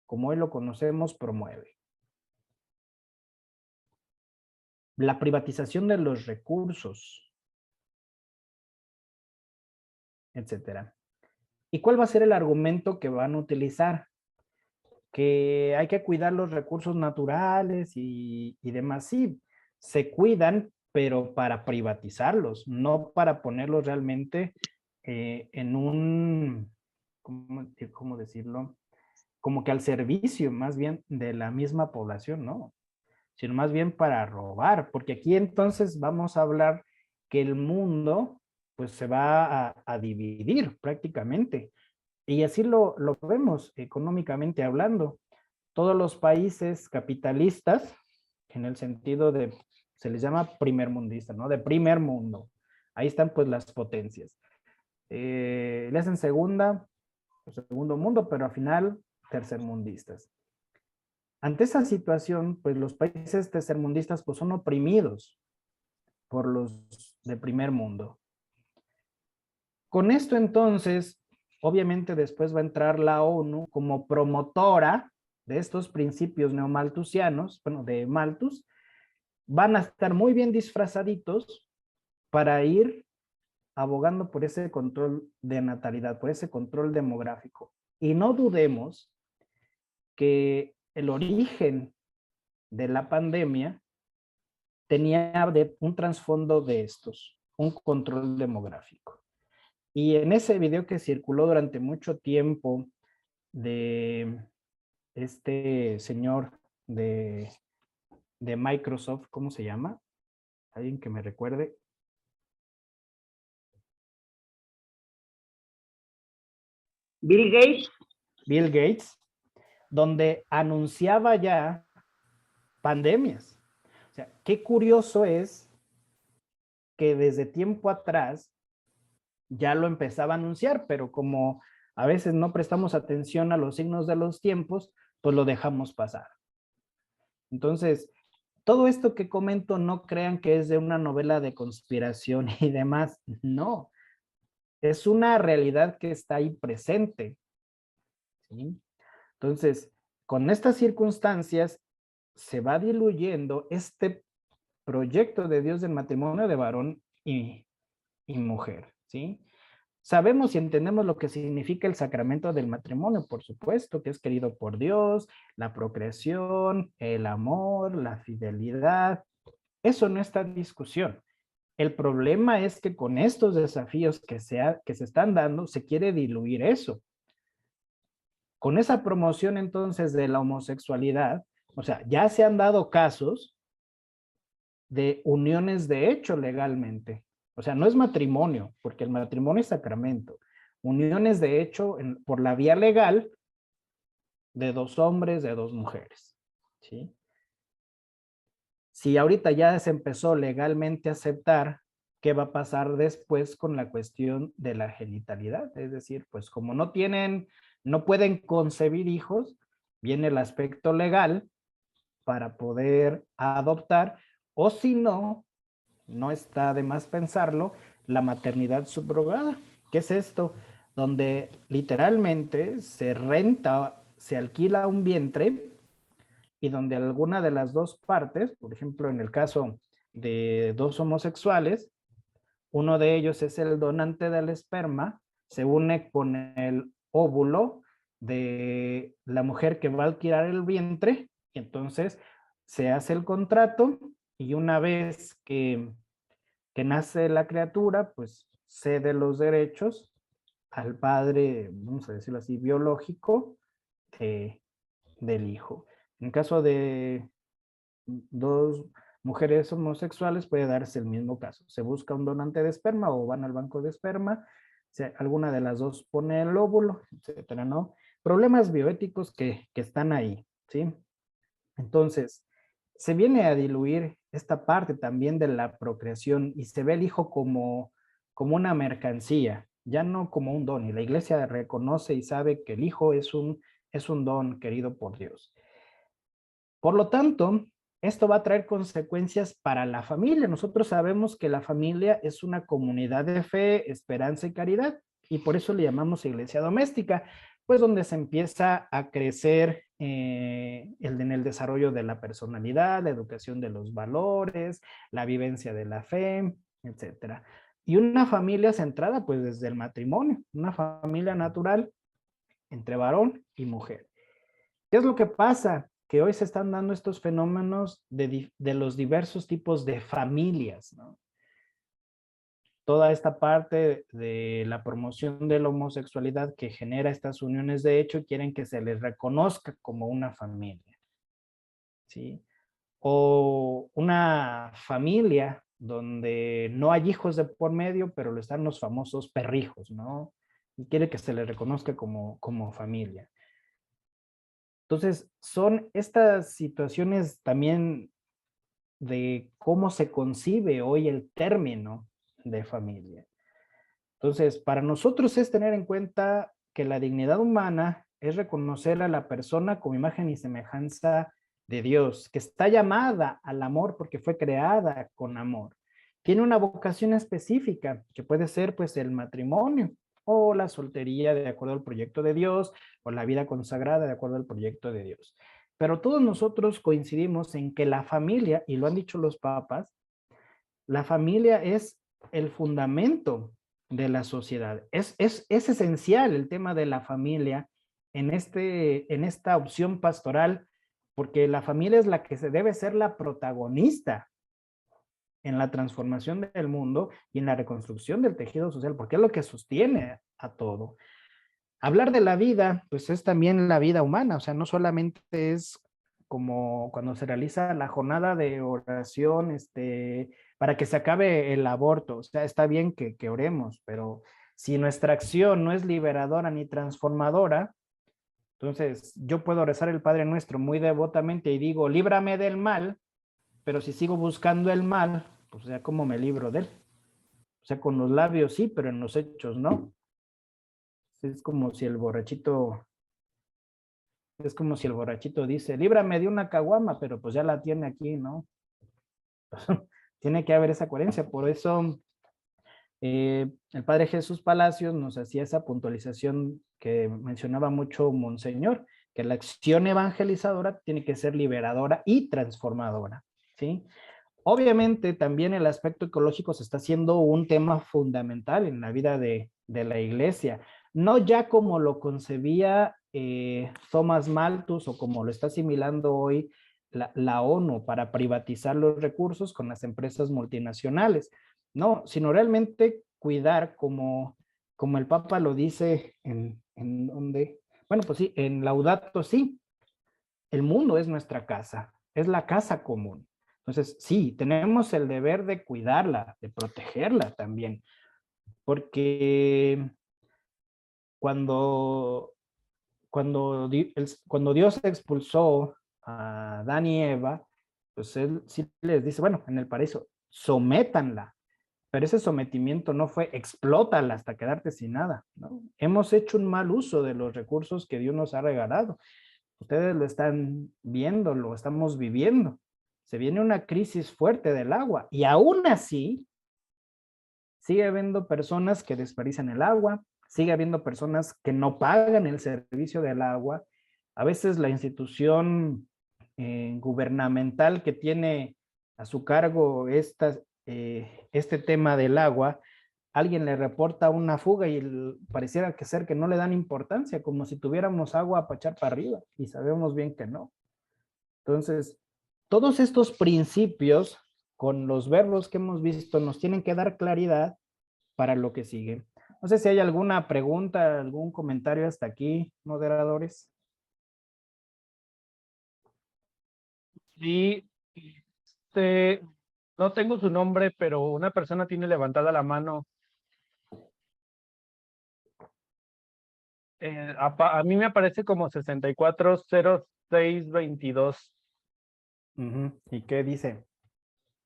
como hoy lo conocemos, promueve. La privatización de los recursos, etcétera. ¿Y cuál va a ser el argumento que van a utilizar? Que hay que cuidar los recursos naturales y demás. Sí, se cuidan, pero para privatizarlos, no para ponerlos realmente en un, ¿cómo decirlo? Como que al servicio más bien de la misma población, ¿no? Sino más bien para robar, porque aquí entonces vamos a hablar que el mundo pues se va a dividir prácticamente. Y así lo vemos económicamente hablando. Todos los países capitalistas, en el sentido de, se les llama primermundista, ¿no? De primer mundo. Ahí están pues las potencias. Le hacen segundo mundo, pero al final tercermundistas. Ante esa situación, pues los países tercermundistas pues son oprimidos por los de primer mundo. Con esto entonces, obviamente después va a entrar la ONU como promotora de estos principios neomalthusianos, bueno, de Malthus, van a estar muy bien disfrazaditos para ir abogando por ese control de natalidad, por ese control demográfico. Y no dudemos que el origen de la pandemia tenía un trasfondo de estos, un control demográfico. Y en ese video que circuló durante mucho tiempo de este señor de Microsoft, ¿cómo se llama? Alguien que me recuerde. Bill Gates. Bill Gates, donde anunciaba ya pandemias. O sea, qué curioso es que desde tiempo atrás ya lo empezaba a anunciar, pero como a veces no prestamos atención a los signos de los tiempos, pues lo dejamos pasar. Entonces, todo esto que comento no crean que es de una novela de conspiración y demás, no. es una realidad que está ahí presente, ¿sí? Entonces, con estas circunstancias se va diluyendo este proyecto de Dios del matrimonio de varón y mujer, ¿sí? Sabemos y entendemos lo que significa el sacramento del matrimonio, por supuesto, que es querido por Dios, la procreación, el amor, la fidelidad. Eso no está en discusión. El problema es que con estos desafíos que se están dando, se quiere diluir eso. Con esa promoción entonces de la homosexualidad, o sea, ya se han dado casos de uniones de hecho legalmente. O sea, no es matrimonio, porque el matrimonio es sacramento. Uniones de hecho por la vía legal de dos hombres, de dos mujeres, ¿sí? Si ahorita ya se empezó legalmente a aceptar, ¿qué va a pasar después con la cuestión de la genitalidad? Es decir, pues como no pueden concebir hijos, viene el aspecto legal para poder adoptar, o si no, no está de más pensarlo, la maternidad subrogada. ¿Qué es esto? Donde literalmente se renta, se alquila un vientre y donde alguna de las dos partes, por ejemplo, en el caso de dos homosexuales, uno de ellos es el donante del esperma, se une con el óvulo de la mujer que va a alquilar el vientre, y entonces se hace el contrato y una vez que nace la criatura, pues cede los derechos al padre, vamos a decirlo así, biológico del hijo. En caso de dos mujeres homosexuales puede darse el mismo caso. Se busca un donante de esperma o van al banco de esperma, alguna de las dos pone el óvulo, etcétera, ¿no? Problemas bioéticos que están ahí, ¿sí? Entonces, se viene a diluir esta parte también de la procreación y se ve el hijo como una mercancía, ya no como un don. Y la iglesia reconoce y sabe que el hijo es un don querido por Dios. Por lo tanto, esto va a traer consecuencias para la familia. Nosotros sabemos que la familia es una comunidad de fe, esperanza y caridad, y por eso le llamamos iglesia doméstica, pues donde se empieza a crecer en el desarrollo de la personalidad, la educación de los valores, la vivencia de la fe, etcétera. Y una familia centrada pues desde el matrimonio, una familia natural entre varón y mujer. ¿Qué es lo que pasa? Que hoy se están dando estos fenómenos de los diversos tipos de familias, ¿no? Toda esta parte de la promoción de la homosexualidad que genera estas uniones de hecho quieren que se les reconozca como una familia, ¿sí? O una familia donde no hay hijos de por medio, pero están los famosos perrijos, ¿no? Y quiere que se les reconozca como familia. Entonces, son estas situaciones también de cómo se concibe hoy el término de familia. Entonces, para nosotros es tener en cuenta que la dignidad humana es reconocer a la persona como imagen y semejanza de Dios, que está llamada al amor porque fue creada con amor. Tiene una vocación específica, que puede ser pues el matrimonio o la soltería de acuerdo al proyecto de Dios, o la vida consagrada de acuerdo al proyecto de Dios. Pero todos nosotros coincidimos en que la familia, y lo han dicho los papas, la familia es el fundamento de la sociedad. Es esencial el tema de la familia en esta opción pastoral, porque la familia es la que debe ser la protagonista en la transformación del mundo y en la reconstrucción del tejido social, porque es lo que sostiene a todo. Hablar de la vida, pues es también la vida humana, o sea, no solamente es como cuando se realiza la jornada de oración, para que se acabe el aborto, o sea, está bien que oremos, pero si nuestra acción no es liberadora ni transformadora, entonces yo puedo rezar el Padre Nuestro muy devotamente y digo, líbrame del mal, pero si sigo buscando el mal, pues ya cómo me libro de él. O sea, con los labios sí, pero en los hechos no. Es como si el borrachito dice, líbrame de una caguama, pero pues ya la tiene aquí, ¿no? Tiene que haber esa coherencia, por eso El padre Jesús Palacios nos hacía esa puntualización que mencionaba mucho Monseñor, que la acción evangelizadora tiene que ser liberadora y transformadora, ¿sí? Obviamente también el aspecto ecológico se está haciendo un tema fundamental en la vida de la iglesia, no ya como lo concebía Thomas Malthus o como lo está asimilando hoy la ONU para privatizar los recursos con las empresas multinacionales, no, sino realmente cuidar como el Papa lo dice en donde, bueno, pues sí, en Laudato Si, el mundo es nuestra casa, es la casa común. Entonces, sí, tenemos el deber de cuidarla, de protegerla también, porque cuando Dios expulsó a Adán y Eva, pues él sí les dice, bueno, en el paraíso, sométanla, pero ese sometimiento no fue explótala hasta quedarte sin nada, ¿no? Hemos hecho un mal uso de los recursos que Dios nos ha regalado. Ustedes lo están viendo, lo estamos viviendo. Se viene una crisis fuerte del agua y aún así sigue habiendo personas que desperdician el agua, sigue habiendo personas que no pagan el servicio del agua. A veces la institución gubernamental que tiene a su cargo este tema del agua, alguien le reporta una fuga y pareciera que ser que no le dan importancia, como si tuviéramos agua para echar para arriba, y sabemos bien que no. Entonces, todos estos principios, con los verbos que hemos visto, nos tienen que dar claridad para lo que sigue. No sé si hay alguna pregunta, algún comentario hasta aquí, moderadores. Sí, no tengo su nombre, pero una persona tiene levantada la mano. A mí me aparece como 640622. ¿Y qué dice?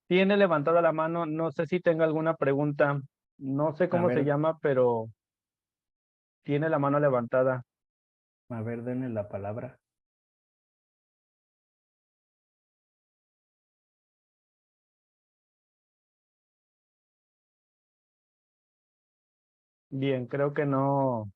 Tiene levantada la mano, no sé si tenga alguna pregunta. No sé cómo se llama, pero tiene la mano levantada. A ver, denle la palabra. Bien, creo que no.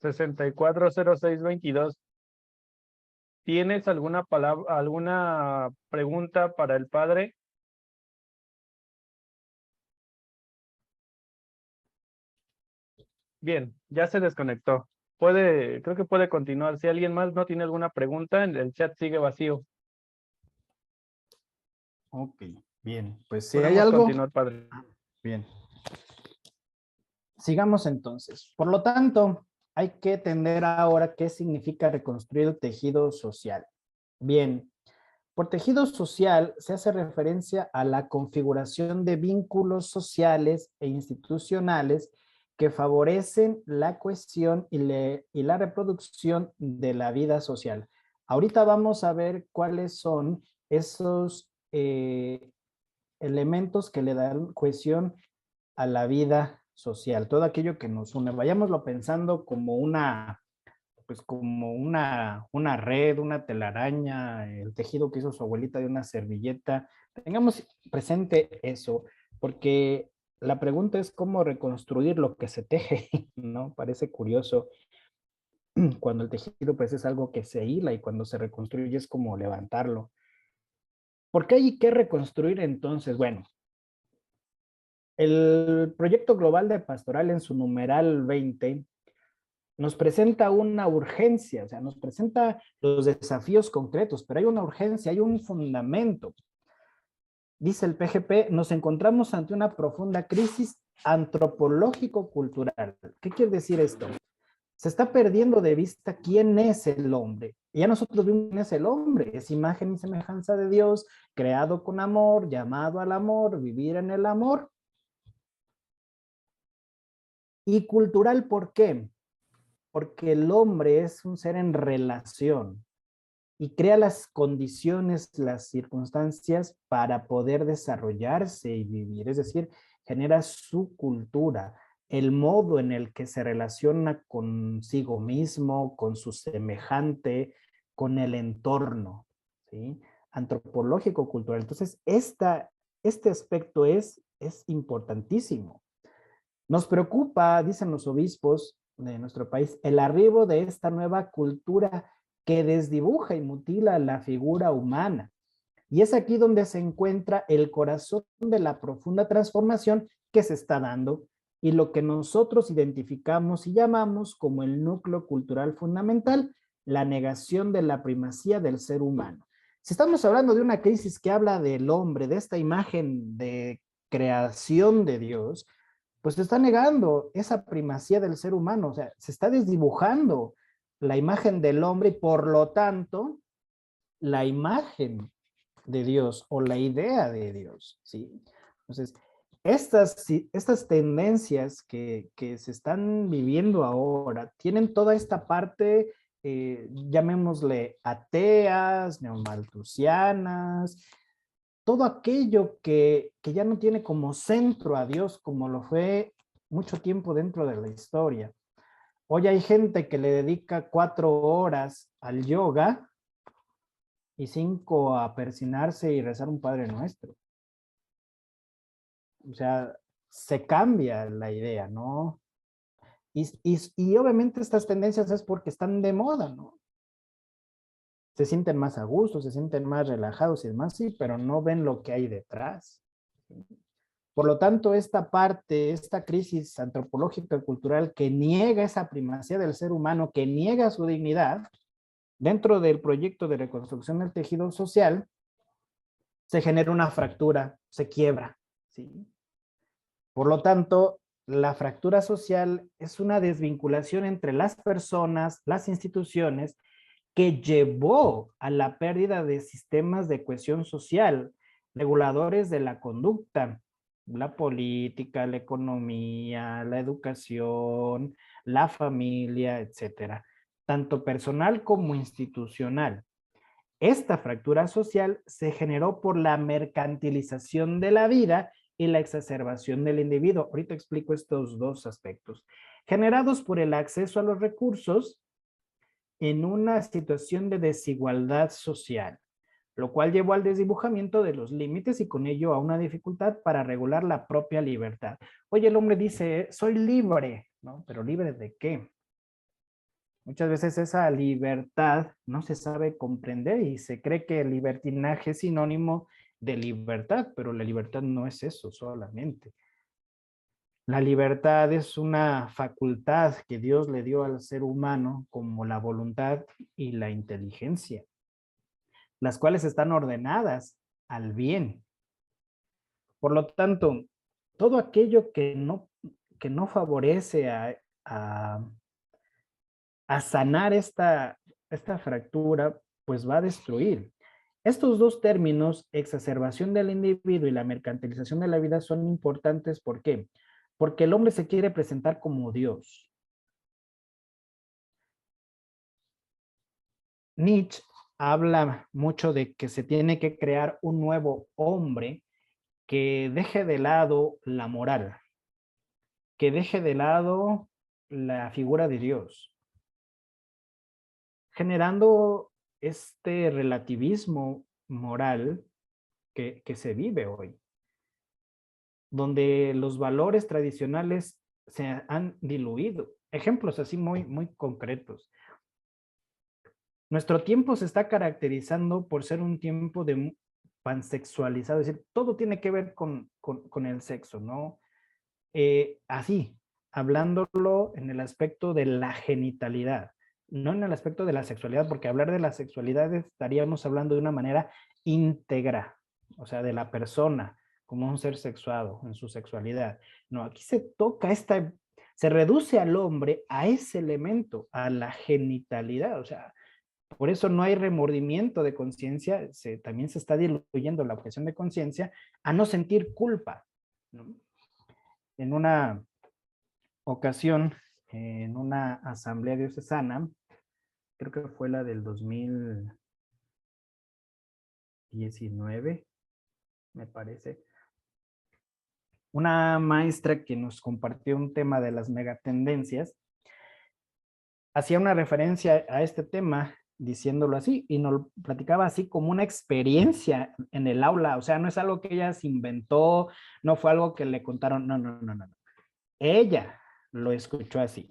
$640622. ¿Tienes alguna palabra, alguna pregunta para el padre? Bien, ya se desconectó. Creo que puede continuar. Si alguien más no tiene alguna pregunta, el chat sigue vacío. Ok, bien. Pues si hay Podemos algo. continuar, padre. Bien. Sigamos entonces. Por lo tanto, hay que entender ahora qué significa reconstruir el tejido social. Bien, por tejido social se hace referencia a la configuración de vínculos sociales e institucionales que favorecen la cohesión y la reproducción de la vida social. Ahorita vamos a ver cuáles son esos elementos que le dan cohesión a la vida social, todo aquello que nos une. Vayámoslo pensando como pues como una red, una telaraña, el tejido que hizo su abuelita de una servilleta. Tengamos presente eso, porque la pregunta es cómo reconstruir lo que se teje, ¿no? Parece curioso cuando el tejido pues es algo que se hila y cuando se reconstruye es como levantarlo. ¿Por qué hay que reconstruir entonces? Bueno, el proyecto global de pastoral en su numeral 20 nos presenta una urgencia, o sea, nos presenta los desafíos concretos, pero hay una urgencia, hay un fundamento. Dice el PGP, nos encontramos ante una profunda crisis antropológico-cultural. ¿Qué quiere decir esto? Se está perdiendo de vista quién es el hombre. Y ya nosotros vimos quién es el hombre, es imagen y semejanza de Dios, creado con amor, llamado al amor, vivir en el amor. Y cultural, ¿por qué? Porque el hombre es un ser en relación y crea las condiciones, las circunstancias para poder desarrollarse y vivir, es decir, genera su cultura. el modo en el que se relaciona consigo mismo, con su semejante, con el entorno, ¿sí? Antropológico, cultural. Entonces, este aspecto es importantísimo. Nos preocupa, dicen los obispos de nuestro país, el arribo de esta nueva cultura que desdibuja y mutila la figura humana. Y es aquí donde se encuentra el corazón de la profunda transformación que se está dando y lo que nosotros identificamos y llamamos como el núcleo cultural fundamental, la negación de la primacía del ser humano. Si estamos hablando de una crisis que habla del hombre, de esta imagen de creación de Dios, pues se está negando esa primacía del ser humano, o sea, se está desdibujando la imagen del hombre y por lo tanto la imagen de Dios o la idea de Dios, ¿sí? Entonces, estas tendencias que se están viviendo ahora tienen toda esta parte, llamémosle ateas, neomalthusianas, todo aquello que ya no tiene como centro a Dios como lo fue mucho tiempo dentro de la historia. Hoy hay gente que le dedica 4 horas al yoga y 5 a persinarse y rezar un Padre Nuestro. O sea, se cambia la idea, ¿no? Y obviamente estas tendencias es porque están de moda, ¿no? Se sienten más a gusto, se sienten más relajados y demás, sí, pero no ven lo que hay detrás. Por lo tanto, esta parte, esta crisis antropológica y cultural que niega esa primacía del ser humano, que niega su dignidad, dentro del proyecto de reconstrucción del tejido social, se genera una fractura, se quiebra, ¿sí? Por lo tanto, la fractura social es una desvinculación entre las personas, las instituciones, que llevó a la pérdida de sistemas de cohesión social, reguladores de la conducta, la política, la economía, la educación, la familia, etcétera, tanto personal como institucional. Esta fractura social se generó por la mercantilización de la vida y la exacerbación del individuo. Ahorita explico estos dos aspectos. Generados por el acceso a los recursos en una situación de desigualdad social, lo cual llevó al desdibujamiento de los límites y con ello a una dificultad para regular la propia libertad. Oye, el hombre dice, soy libre, ¿no? ¿Pero libre de qué? Muchas veces esa libertad no se sabe comprender y se cree que el libertinaje es sinónimo de libertad, pero la libertad no es eso solamente. La libertad es una facultad que Dios le dio al ser humano como la voluntad y la inteligencia, las cuales están ordenadas al bien. Por lo tanto, todo aquello que no favorece a sanar esta fractura, pues va a destruir. Estos dos términos, exacerbación del individuo y la mercantilización de la vida, son importantes. ¿Por qué? Porque el hombre se quiere presentar como Dios. Nietzsche habla mucho de que se tiene que crear un nuevo hombre que deje de lado la moral, que deje de lado la figura de Dios, generando este relativismo moral que se vive hoy, donde los valores tradicionales se han diluido. Ejemplos así muy concretos. Nuestro tiempo se está caracterizando por ser un tiempo de pansexualizado, es decir, todo tiene que ver con el sexo, ¿no? Así, hablándolo en el aspecto de la genitalidad, no en el aspecto de la sexualidad, porque hablar de la sexualidad estaríamos hablando de una manera íntegra, o sea, de la persona como un ser sexuado en su sexualidad. No, aquí se toca se reduce al hombre a ese elemento, a la genitalidad, o sea, por eso no hay remordimiento de conciencia, también se está diluyendo la objeción de conciencia a no sentir culpa, ¿no? En una ocasión, en una asamblea diocesana, creo que fue la del 2019, me parece, una maestra que nos compartió un tema de las megatendencias, hacía una referencia a este tema diciéndolo así y nos lo platicaba así como una experiencia en el aula, o sea, no es algo que ella se inventó, no fue algo que le contaron, no. Ella lo escuchó así.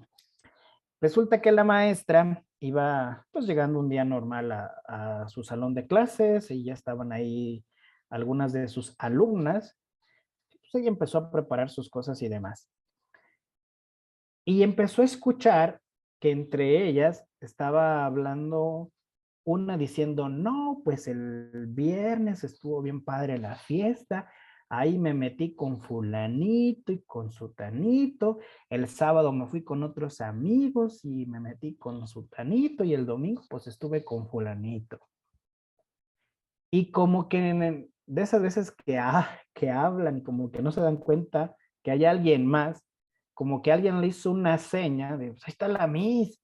Resulta que la maestra iba pues llegando un día normal a su salón de clases y ya estaban ahí algunas de sus alumnas. Pues ella empezó a preparar sus cosas y demás. Y empezó a escuchar que entre ellas estaba hablando una diciendo, no, pues el viernes estuvo bien padre la fiesta, ahí me metí con fulanito y con sutanito, el sábado me fui con otros amigos y me metí con sutanito y el domingo pues estuve con fulanito. Y como que de esas veces que hablan y como que no se dan cuenta que hay alguien más, como que alguien le hizo una seña de, pues ahí está la Miss.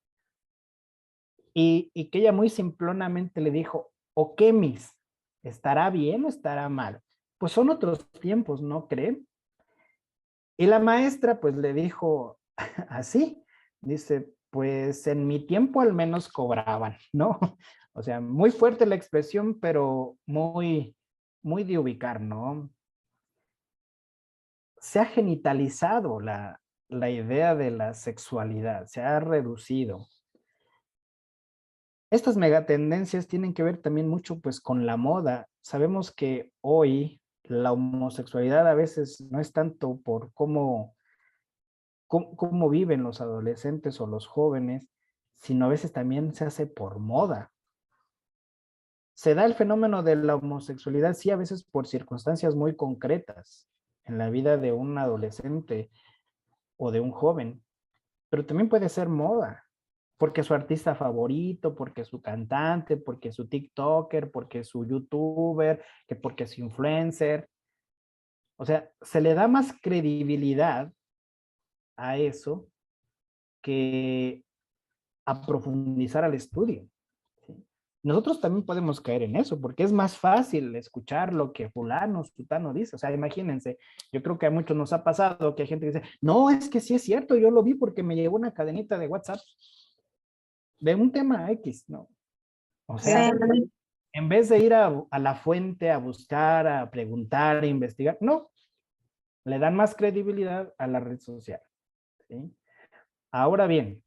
Y que ella muy simplonamente le dijo, ¿o qué, Miss? ¿Estará bien o estará mal? Pues son otros tiempos, ¿no creen? Y la maestra pues le dijo así, dice, pues en mi tiempo al menos cobraban, ¿no? O sea, muy fuerte la expresión, pero muy de ubicar, ¿no? Se ha genitalizado la idea de la sexualidad, se ha reducido. Estas megatendencias tienen que ver también mucho pues con la moda. Sabemos que hoy la homosexualidad a veces no es tanto por cómo viven los adolescentes o los jóvenes, sino a veces también se hace por moda. Se da el fenómeno de la homosexualidad, sí, a veces por circunstancias muy concretas en la vida de un adolescente o de un joven, pero también puede ser moda, porque su artista favorito, porque su cantante, porque su TikToker, porque su YouTuber, que porque su influencer. O sea, se le da más credibilidad a eso que a profundizar al estudio. ¿Sí? Nosotros también podemos caer en eso, porque es más fácil escuchar lo que fulano, sutano dice. O sea, imagínense, yo creo que a muchos nos ha pasado que hay gente que dice, no, es que sí es cierto, yo lo vi porque me llegó una cadenita de WhatsApp de un tema X, ¿no? O sea, Sí. en vez de ir a la fuente a buscar, a preguntar, a investigar, no, le dan más credibilidad a la red social. ¿Sí? Ahora bien,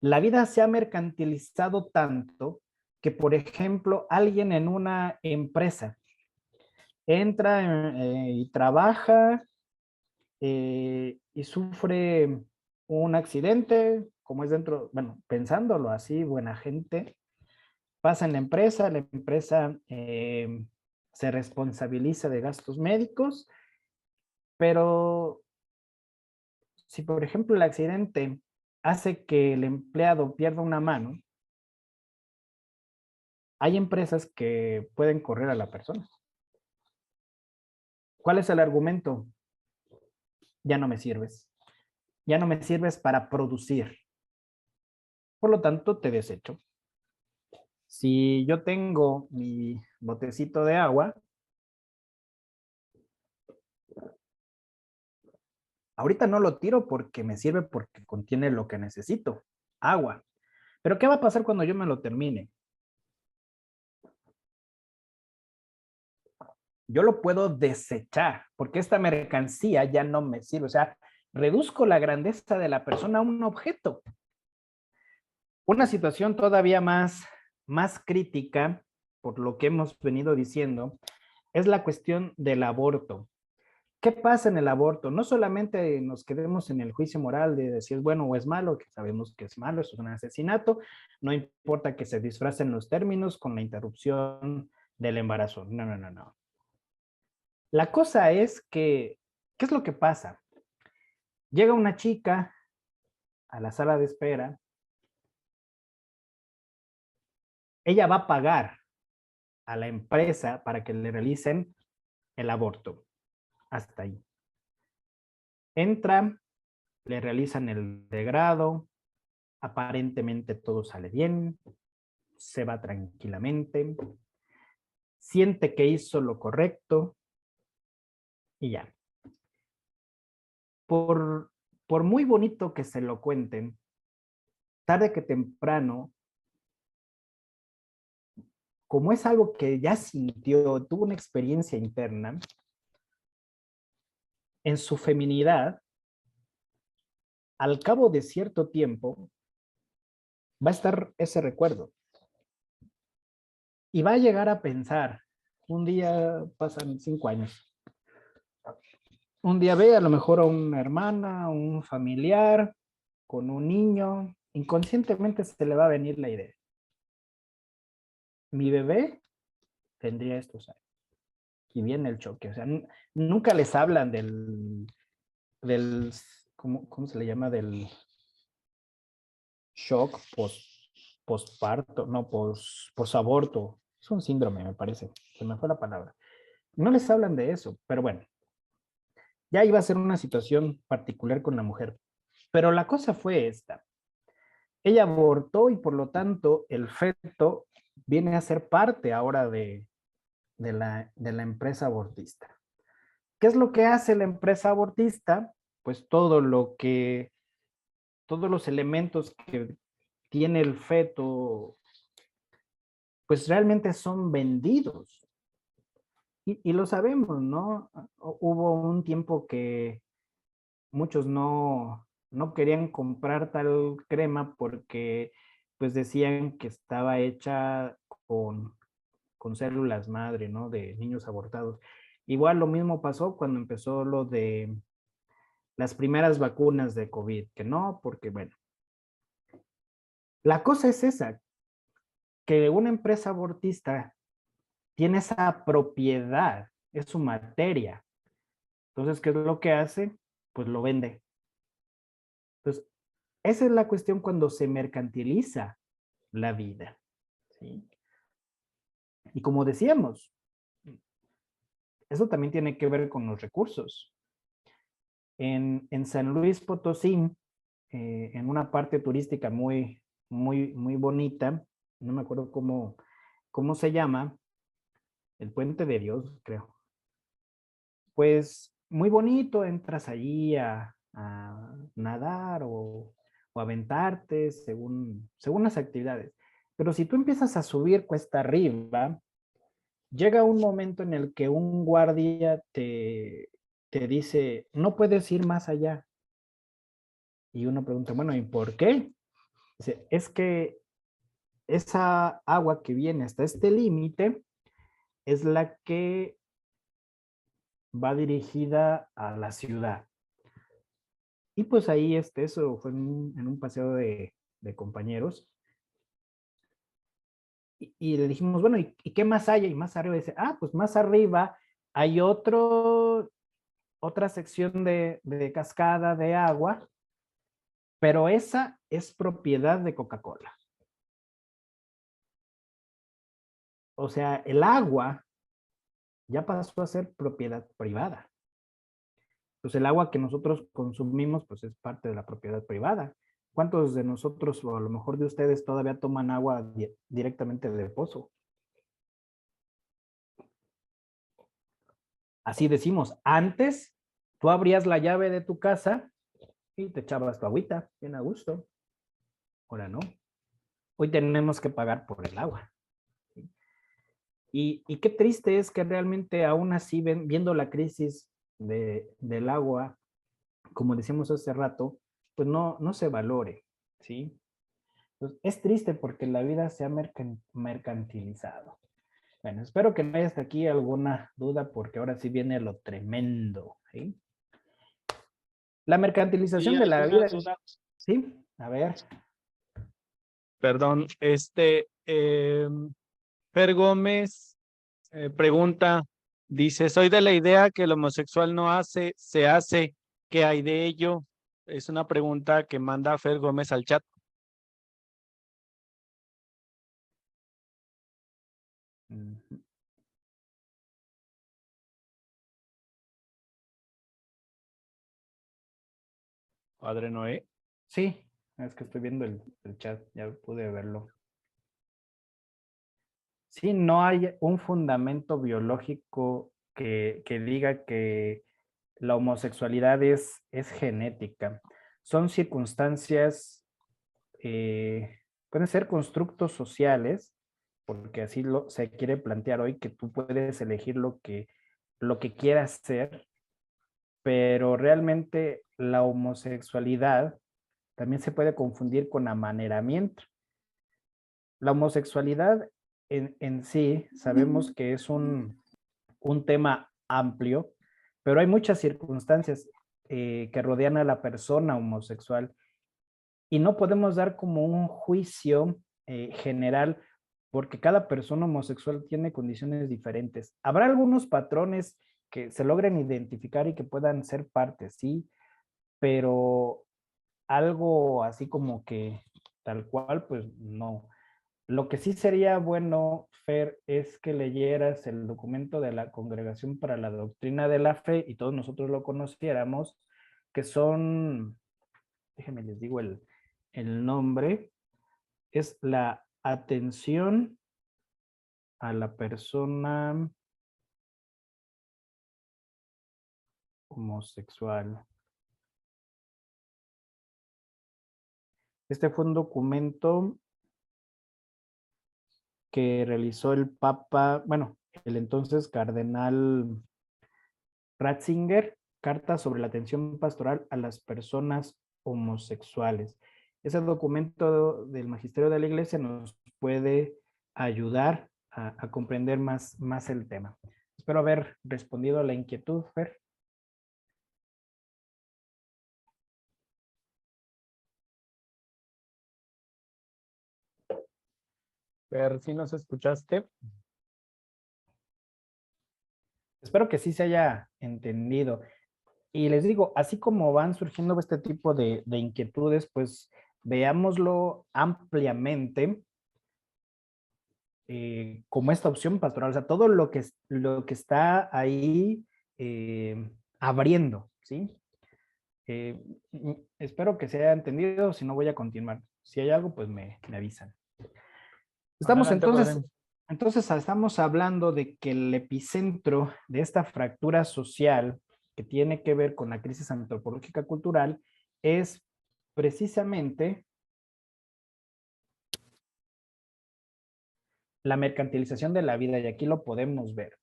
la vida se ha mercantilizado tanto que, por ejemplo, alguien en una empresa entra y trabaja y sufre un accidente, como es dentro, bueno, pensándolo así, buena gente, pasa en la empresa se responsabiliza de gastos médicos, pero si por ejemplo el accidente hace que el empleado pierda una mano, hay empresas que pueden correr a la persona. ¿Cuál es el argumento? Ya no me sirves. Ya no me sirves para producir. Por lo tanto, te desecho. Si yo tengo mi botecito de agua, ahorita no lo tiro porque me sirve porque contiene lo que necesito, agua. Pero ¿qué va a pasar cuando yo me lo termine? Yo lo puedo desechar porque esta mercancía ya no me sirve. O sea, reduzco la grandeza de la persona a un objeto. Una situación todavía más crítica, por lo que hemos venido diciendo, es la cuestión del aborto. ¿Qué pasa en el aborto? No solamente nos quedemos en el juicio moral de decir es bueno o es malo, que sabemos que es malo, eso es un asesinato, no importa que se disfracen los términos con la interrupción del embarazo. No. La cosa es que, ¿qué es lo que pasa? Llega una chica a la sala de espera, ella va a pagar a la empresa para que le realicen el aborto. Hasta ahí. Entra, le realizan el degrado, aparentemente todo sale bien, se va tranquilamente, siente que hizo lo correcto y ya. por muy bonito que se lo cuenten, tarde que temprano, como es algo que ya sintió, tuvo una experiencia interna, en su feminidad, al cabo de cierto tiempo, va a estar ese recuerdo. Y va a llegar a pensar, un día pasan 5 años, un día ve a lo mejor a una hermana, un familiar, con un niño, inconscientemente se le va a venir la idea. Mi bebé tendría estos años. Y viene el choque. O sea, nunca les hablan del ¿cómo se le llama? Del shock postparto, no, posaborto. Es un síndrome, me parece. Se me fue la palabra. No les hablan de eso, pero bueno. Ya iba a ser una situación particular con la mujer. Pero la cosa fue esta. Ella abortó y por lo tanto el feto viene a ser parte ahora de la empresa abortista. ¿Qué es lo que hace la empresa abortista? Pues todos los elementos que tiene el feto, pues realmente son vendidos. Y lo sabemos, ¿no? Hubo un tiempo que muchos no querían comprar tal crema porque pues decían que estaba hecha con células madre, ¿no? De niños abortados. Igual lo mismo pasó cuando empezó lo de las primeras vacunas de COVID, que no, porque bueno. La cosa es esa, que una empresa abortista tiene esa propiedad, es su materia. Entonces, ¿qué es lo que hace? Pues lo vende. Entonces, esa es la cuestión cuando se mercantiliza la vida, ¿sí? Y como decíamos, eso también tiene que ver con los recursos. En San Luis Potosí, en una parte turística muy bonita, no me acuerdo cómo se llama, el Puente de Dios, creo. Pues muy bonito, entras allí a nadar o aventarte según las actividades. Pero si tú empiezas a subir cuesta arriba, llega un momento en el que un guardia te dice, no puedes ir más allá. Y uno pregunta, bueno, ¿y por qué? Dice, es que esa agua que viene hasta este límite es la que va dirigida a la ciudad. Y pues ahí eso fue en un paseo de compañeros. Y le dijimos, bueno, ¿y qué más hay? Y más arriba dice, pues más arriba hay otra sección de cascada de agua, pero esa es propiedad de Coca-Cola. O sea, el agua ya pasó a ser propiedad privada. Pues el agua que nosotros consumimos, pues es parte de la propiedad privada. ¿Cuántos de nosotros, o a lo mejor de ustedes, todavía toman agua directamente del pozo? Así decimos, antes tú abrías la llave de tu casa y te echabas tu agüita, bien a gusto. Ahora no. Hoy tenemos que pagar por el agua. Y qué triste es que realmente aún así, viendo la crisis del agua, como decíamos hace rato, pues no se valore, ¿sí? Entonces, es triste porque la vida se ha mercantilizado. Bueno, espero que no haya hasta aquí alguna duda porque ahora sí viene lo tremendo, ¿sí? La mercantilización de la vida. Sí, a ver. Perdón, Fer Gómez pregunta, dice, soy de la idea que el homosexual no hace, se hace, ¿qué hay de ello? Es una pregunta que manda Fer Gómez al chat. Padre Noé. Sí, es que estoy viendo el chat, ya pude verlo. Sí, no hay un fundamento biológico que diga que la homosexualidad es genética. Son circunstancias, pueden ser constructos sociales, porque así se quiere plantear hoy, que tú puedes elegir lo que quieras ser, pero realmente la homosexualidad también se puede confundir con amaneramiento. La homosexualidad en sí sabemos que es un tema amplio, pero hay muchas circunstancias que rodean a la persona homosexual y no podemos dar como un juicio general porque cada persona homosexual tiene condiciones diferentes. Habrá algunos patrones que se logren identificar y que puedan ser parte, sí, pero algo así como que tal cual, pues no. Lo que sí sería bueno, Fer, es que leyeras el documento de la Congregación para la Doctrina de la Fe y todos nosotros lo conociéramos, que son, déjenme les digo el nombre, es la atención a la persona homosexual. Este fue un documento que realizó el Papa, bueno, el entonces cardenal Ratzinger, Carta sobre la atención pastoral a las personas homosexuales. Ese documento del Magisterio de la Iglesia nos puede ayudar a comprender más el tema. Espero haber respondido a la inquietud, Fer. Fer, ¿sí nos escuchaste? Espero que sí se haya entendido. Y les digo, así como van surgiendo este tipo de inquietudes, pues veámoslo ampliamente como esta opción pastoral, o sea, todo lo que está ahí abriendo, ¿sí? Espero que se haya entendido, si no voy a continuar. Si hay algo, pues me avisan. Estamos Adelante, padre. entonces estamos hablando de que el epicentro de esta fractura social que tiene que ver con la crisis antropológica cultural es precisamente la mercantilización de la vida, y aquí lo podemos ver.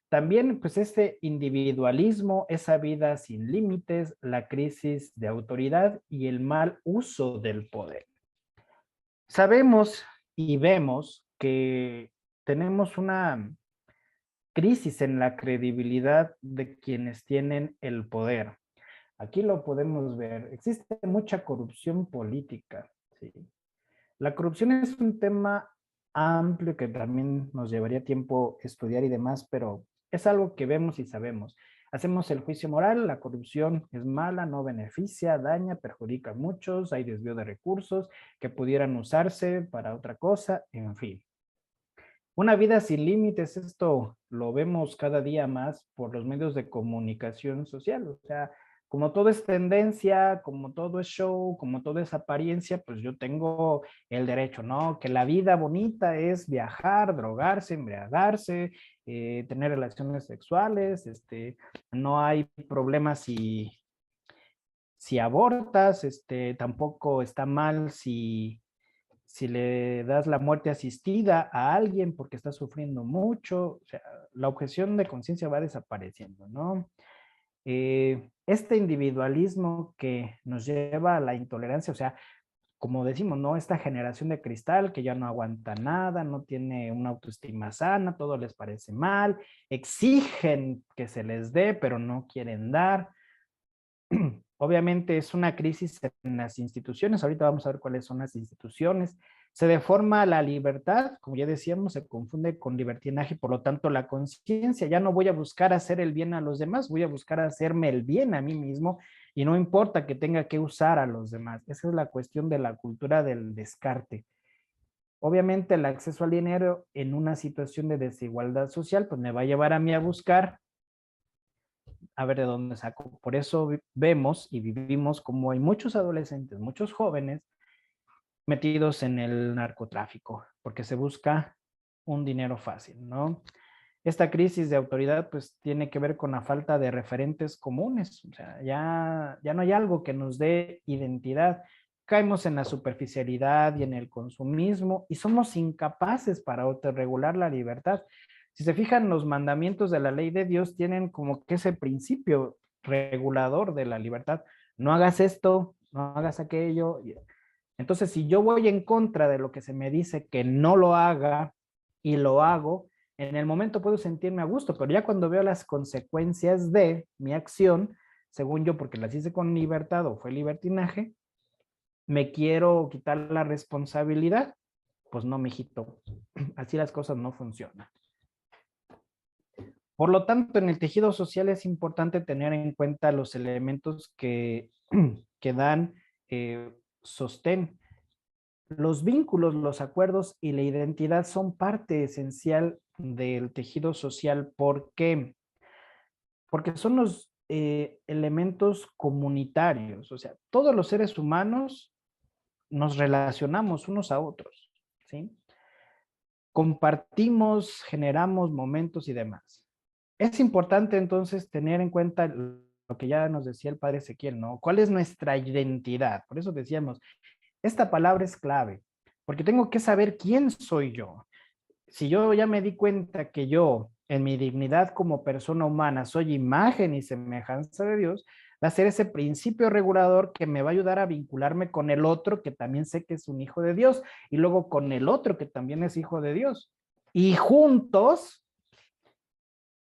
También, pues, este individualismo, esa vida sin límites, la crisis de autoridad y el mal uso del poder. Sabemos y vemos que tenemos una crisis en la credibilidad de quienes tienen el poder. Aquí lo podemos ver. Existe mucha corrupción política, ¿sí? La corrupción es un tema amplio que también nos llevaría tiempo estudiar y demás, pero es algo que vemos y sabemos. Hacemos el juicio moral, la corrupción es mala, no beneficia, daña, perjudica a muchos, hay desvío de recursos que pudieran usarse para otra cosa, en fin. Una vida sin límites, esto lo vemos cada día más por los medios de comunicación social, o sea, como todo es tendencia, como todo es show, como todo es apariencia, pues yo tengo el derecho, ¿no? Que la vida bonita es viajar, drogarse, embriagarse, tener relaciones sexuales, no hay problemas si abortas, tampoco está mal si le das la muerte asistida a alguien porque está sufriendo mucho, o sea, la objeción de conciencia va desapareciendo, ¿no? Este individualismo que nos lleva a la intolerancia, o sea, como decimos, ¿no? Esta generación de cristal que ya no aguanta nada, no tiene una autoestima sana, todo les parece mal, exigen que se les dé, pero no quieren dar. Obviamente es una crisis en las instituciones, ahorita vamos a ver cuáles son las instituciones. Se deforma la libertad, como ya decíamos, se confunde con libertinaje, por lo tanto la conciencia, ya no voy a buscar hacer el bien a los demás, voy a buscar hacerme el bien a mí mismo y no importa que tenga que usar a los demás. Esa es la cuestión de la cultura del descarte. Obviamente el acceso al dinero en una situación de desigualdad social, pues me va a llevar a mí a buscar a ver de dónde saco. Por eso vemos y vivimos como hay muchos adolescentes, muchos jóvenes metidos en el narcotráfico, porque se busca un dinero fácil, ¿no? Esta crisis de autoridad pues tiene que ver con la falta de referentes comunes, o sea, ya no hay algo que nos dé identidad. Caemos en la superficialidad y en el consumismo y somos incapaces para autorregular la libertad. Si se fijan, los mandamientos de la ley de Dios tienen como que ese principio regulador de la libertad. No hagas esto, no hagas aquello. Entonces, si yo voy en contra de lo que se me dice que no lo haga y lo hago, en el momento puedo sentirme a gusto, pero ya cuando veo las consecuencias de mi acción, según yo, porque las hice con libertad o fue libertinaje, me quiero quitar la responsabilidad. Pues no, mijito, así las cosas no funcionan. Por lo tanto, en el tejido social es importante tener en cuenta los elementos que dan sostén. Los vínculos, los acuerdos y la identidad son parte esencial del tejido social. ¿Por qué? Porque son los elementos comunitarios. O sea, todos los seres humanos nos relacionamos unos a otros, ¿sí? Compartimos, generamos momentos y demás. Es importante entonces tener en cuenta lo que ya nos decía el padre Ezequiel, ¿no? ¿Cuál es nuestra identidad? Por eso decíamos, esta palabra es clave, porque tengo que saber quién soy yo. Si yo ya me di cuenta que yo, en mi dignidad como persona humana, soy imagen y semejanza de Dios, va a ser ese principio regulador que me va a ayudar a vincularme con el otro que también sé que es un hijo de Dios, y luego con el otro que también es hijo de Dios. Y juntos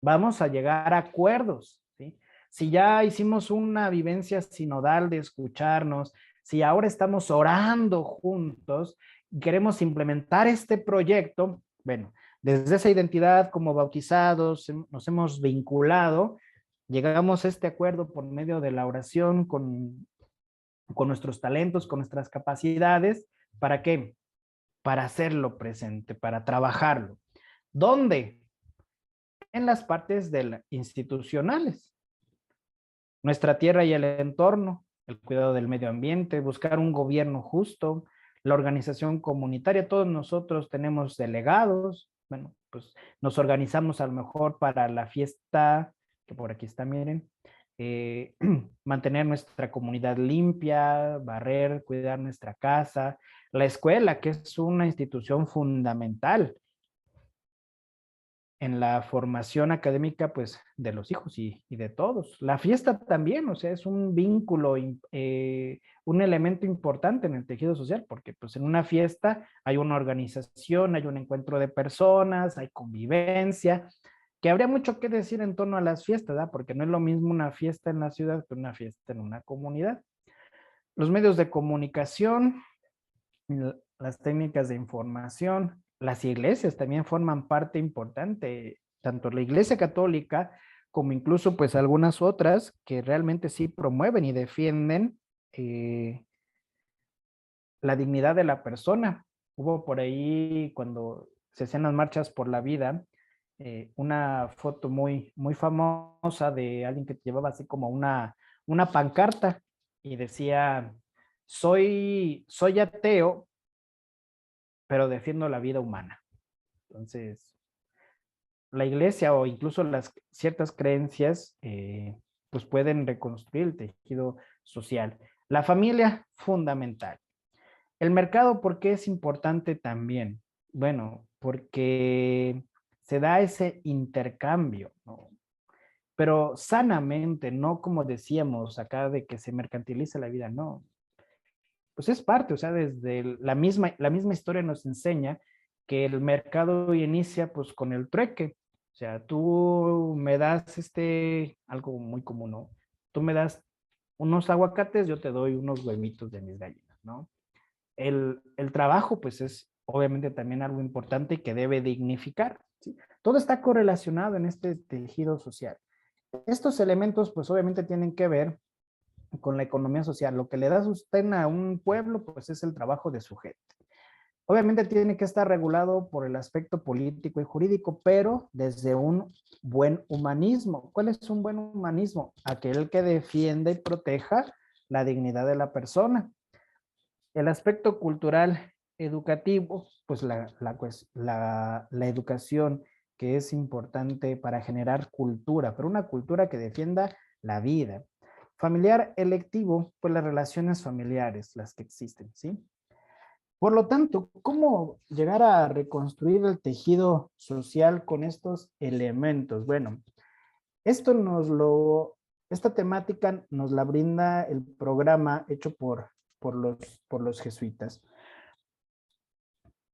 vamos a llegar a acuerdos, ¿sí? Si ya hicimos una vivencia sinodal de escucharnos, si ahora estamos orando juntos y queremos implementar este proyecto, bueno, desde esa identidad como bautizados nos hemos vinculado, llegamos a este acuerdo por medio de la oración con nuestros talentos, con nuestras capacidades. ¿Para qué? Para hacerlo presente, para trabajarlo. ¿Dónde? En las partes institucionales. Nuestra tierra y el entorno, el cuidado del medio ambiente, buscar un gobierno justo, la organización comunitaria. Todos nosotros tenemos delegados. Bueno, pues nos organizamos a lo mejor para la fiesta, que por aquí está, miren, mantener nuestra comunidad limpia, barrer, cuidar nuestra casa, la escuela, que es una institución fundamental en la formación académica, pues, de los hijos y de todos. La fiesta también, o sea, es un vínculo, un elemento importante en el tejido social, porque pues en una fiesta hay una organización, hay un encuentro de personas, hay convivencia, que habría mucho que decir en torno a las fiestas, ¿verdad? Porque no es lo mismo una fiesta en la ciudad que una fiesta en una comunidad. Los medios de comunicación, las técnicas de información, las iglesias también forman parte importante, tanto la iglesia católica como incluso pues algunas otras que realmente sí promueven y defienden la dignidad de la persona. Hubo por ahí cuando se hacían las marchas por la vida, una foto muy famosa de alguien que llevaba así como una pancarta y decía, soy ateo, pero defiendo la vida humana. Entonces, la iglesia o incluso las ciertas creencias, pues pueden reconstruir el tejido social. La familia, fundamental. El mercado, ¿por qué es importante también? Bueno, porque se da ese intercambio, ¿no? Pero sanamente, no como decíamos acá de que se mercantiliza la vida, no. Pues es parte, o sea, desde la misma historia nos enseña que el mercado inicia pues con el trueque. O sea, tú me das algo muy común, ¿no? Tú me das unos aguacates, yo te doy unos huevitos de mis gallinas, ¿no? El trabajo pues es obviamente también algo importante que debe dignificar, ¿sí? Todo está correlacionado en este tejido social. Estos elementos pues obviamente tienen que ver con la economía social. Lo que le da sostén a un pueblo, pues es el trabajo de su gente. Obviamente tiene que estar regulado por el aspecto político y jurídico, pero desde un buen humanismo. ¿Cuál es un buen humanismo? Aquel que defiende y proteja la dignidad de la persona. El aspecto cultural educativo, pues la educación que es importante para generar cultura, pero una cultura que defienda la vida. Familiar electivo, pues las relaciones familiares, las que existen, ¿sí? Por lo tanto, ¿cómo llegar a reconstruir el tejido social con estos elementos? Bueno, esta temática nos la brinda el programa hecho por los jesuitas.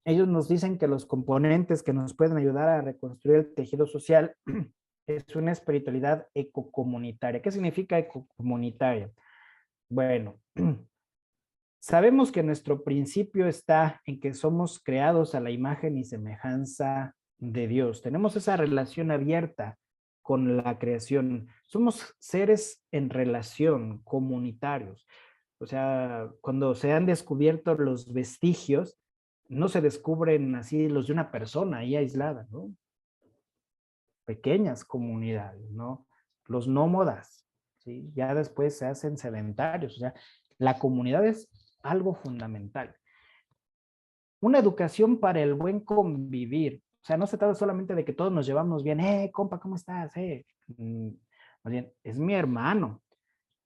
Ellos nos dicen que los componentes que nos pueden ayudar a reconstruir el tejido social es una espiritualidad ecocomunitaria. ¿Qué significa ecocomunitaria? Bueno, sabemos que nuestro principio está en que somos creados a la imagen y semejanza de Dios. Tenemos esa relación abierta con la creación. Somos seres en relación, comunitarios. O sea, cuando se han descubierto los vestigios, no se descubren así los de una persona ahí aislada, ¿no? Pequeñas comunidades, ¿no? Los nómadas, ¿sí? Ya después se hacen sedentarios. O sea, la comunidad es algo fundamental. Una educación para el buen convivir. O sea, no se trata solamente de que todos nos llevamos bien. Compa, ¿cómo estás? Más bien, es mi hermano.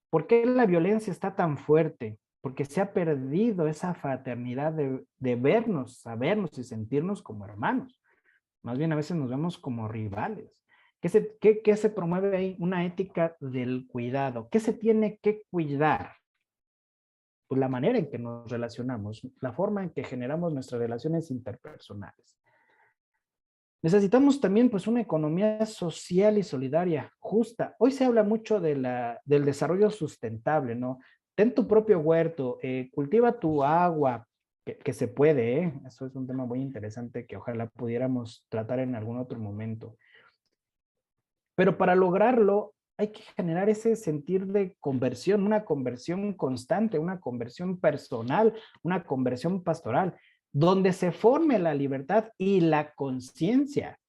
¿Por qué la violencia está tan fuerte? Porque se ha perdido esa fraternidad de vernos, sabernos y sentirnos como hermanos. Más bien a veces nos vemos como rivales. ¿Qué se promueve ahí? Una ética del cuidado. ¿Qué se tiene que cuidar? Pues la manera en que nos relacionamos, la forma en que generamos nuestras relaciones interpersonales. Necesitamos también pues una economía social y solidaria, justa. Hoy se habla mucho del desarrollo sustentable, ¿no? Ten tu propio huerto, cultiva tu agua, que se puede, ¿eh? Eso es un tema muy interesante que ojalá pudiéramos tratar en algún otro momento. Pero para lograrlo hay que generar ese sentir de conversión, una conversión constante, una conversión personal, una conversión pastoral, donde se forme la libertad y la conciencia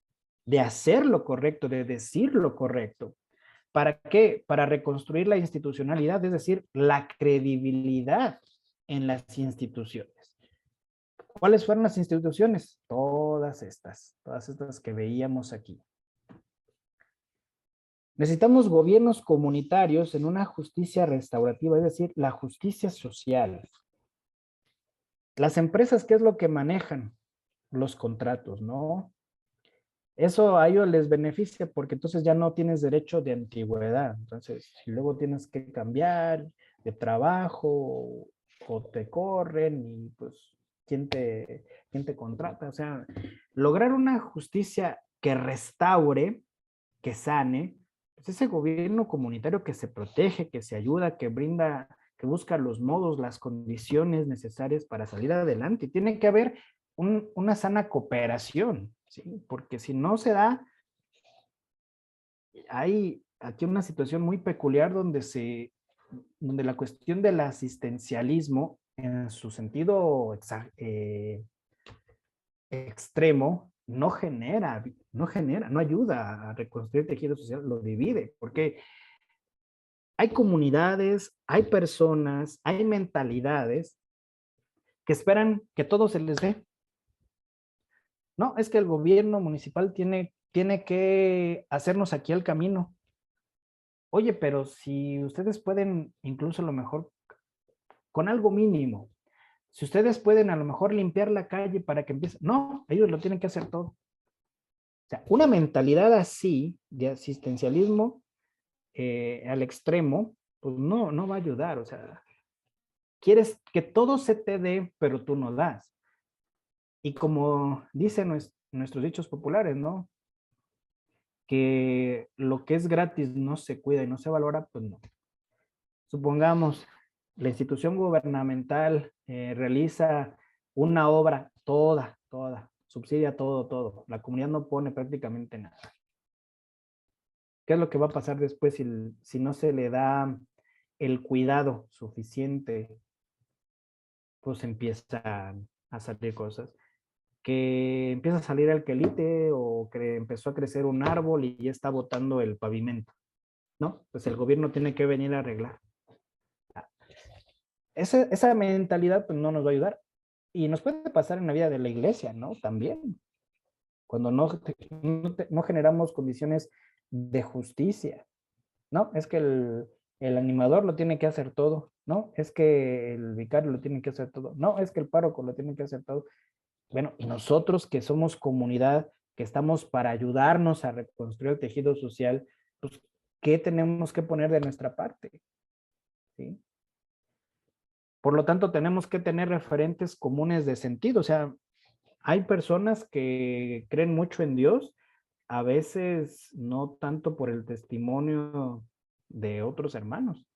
de hacer lo correcto, de decir lo correcto. ¿Para qué? Para reconstruir la institucionalidad, es decir, la credibilidad en las instituciones. ¿Cuáles fueron las instituciones? Todas estas que veíamos aquí. Necesitamos gobiernos comunitarios en una justicia restaurativa, es decir, la justicia social. Las empresas, ¿qué es lo que manejan? Los contratos, ¿no? Eso a ellos les beneficia porque entonces ya no tienes derecho de antigüedad. Entonces, si luego tienes que cambiar de trabajo o te corren y pues, ¿quién te contrata? O sea, lograr una justicia que restaure, que sane, pues ese gobierno comunitario que se protege, que se ayuda, que brinda, que busca los modos, las condiciones necesarias para salir adelante. Tiene que haber una sana cooperación, ¿sí? Porque si no se da, hay aquí una situación muy peculiar donde la cuestión del asistencialismo en su sentido extremo no ayuda a reconstruir el tejido social, lo divide, porque hay comunidades, hay personas, hay mentalidades que esperan que todo se les dé. No, es que el gobierno municipal tiene que hacernos aquí el camino. Oye, pero si ustedes pueden, incluso a lo mejor, con algo mínimo, si ustedes pueden a lo mejor limpiar la calle para que empiece, no, ellos lo tienen que hacer todo. O sea, una mentalidad así de asistencialismo al extremo, pues no va a ayudar. O sea, quieres que todo se te dé, pero tú no das. Y como dicen nuestros dichos populares, ¿no? Que lo que es gratis no se cuida y no se valora, pues no. Supongamos, la institución gubernamental realiza una obra toda, subsidia todo. La comunidad no pone prácticamente nada. ¿Qué es lo que va a pasar después si no se le da el cuidado suficiente? Pues empiezan a salir cosas. Que empieza a salir el quelite o que empezó a crecer un árbol y ya está botando el pavimento, ¿no? Pues el gobierno tiene que venir a arreglar. Esa mentalidad pues no nos va a ayudar. Y nos puede pasar en la vida de la iglesia, ¿no? También. cuando no generamos condiciones de justicia, ¿no? Es que el animador lo tiene que hacer todo, ¿no? Es que el vicario lo tiene que hacer todo, no, es que el párroco lo tiene que hacer todo. Bueno, y nosotros que somos comunidad, que estamos para ayudarnos a reconstruir el tejido social, pues, ¿qué tenemos que poner de nuestra parte? ¿Sí? Por lo tanto, tenemos que tener referentes comunes de sentido. O sea, hay personas que creen mucho en Dios, a veces no tanto por el testimonio de otros hermanos,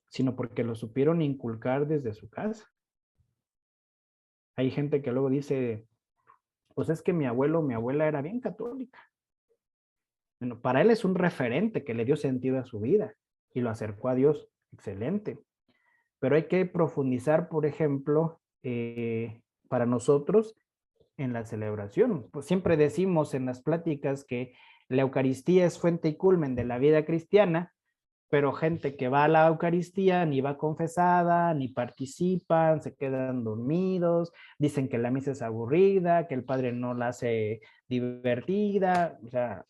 sino porque lo supieron inculcar desde su casa. Hay gente que luego dice, pues es que mi abuelo o mi abuela era bien católica. Bueno, para él es un referente que le dio sentido a su vida y lo acercó a Dios. Excelente. Pero hay que profundizar, por ejemplo, para nosotros en la celebración. Pues siempre decimos en las pláticas que la Eucaristía es fuente y culmen de la vida cristiana, pero gente que va a la Eucaristía ni va confesada, ni participan, se quedan dormidos, dicen que la misa es aburrida, que el padre no la hace divertida. O sea,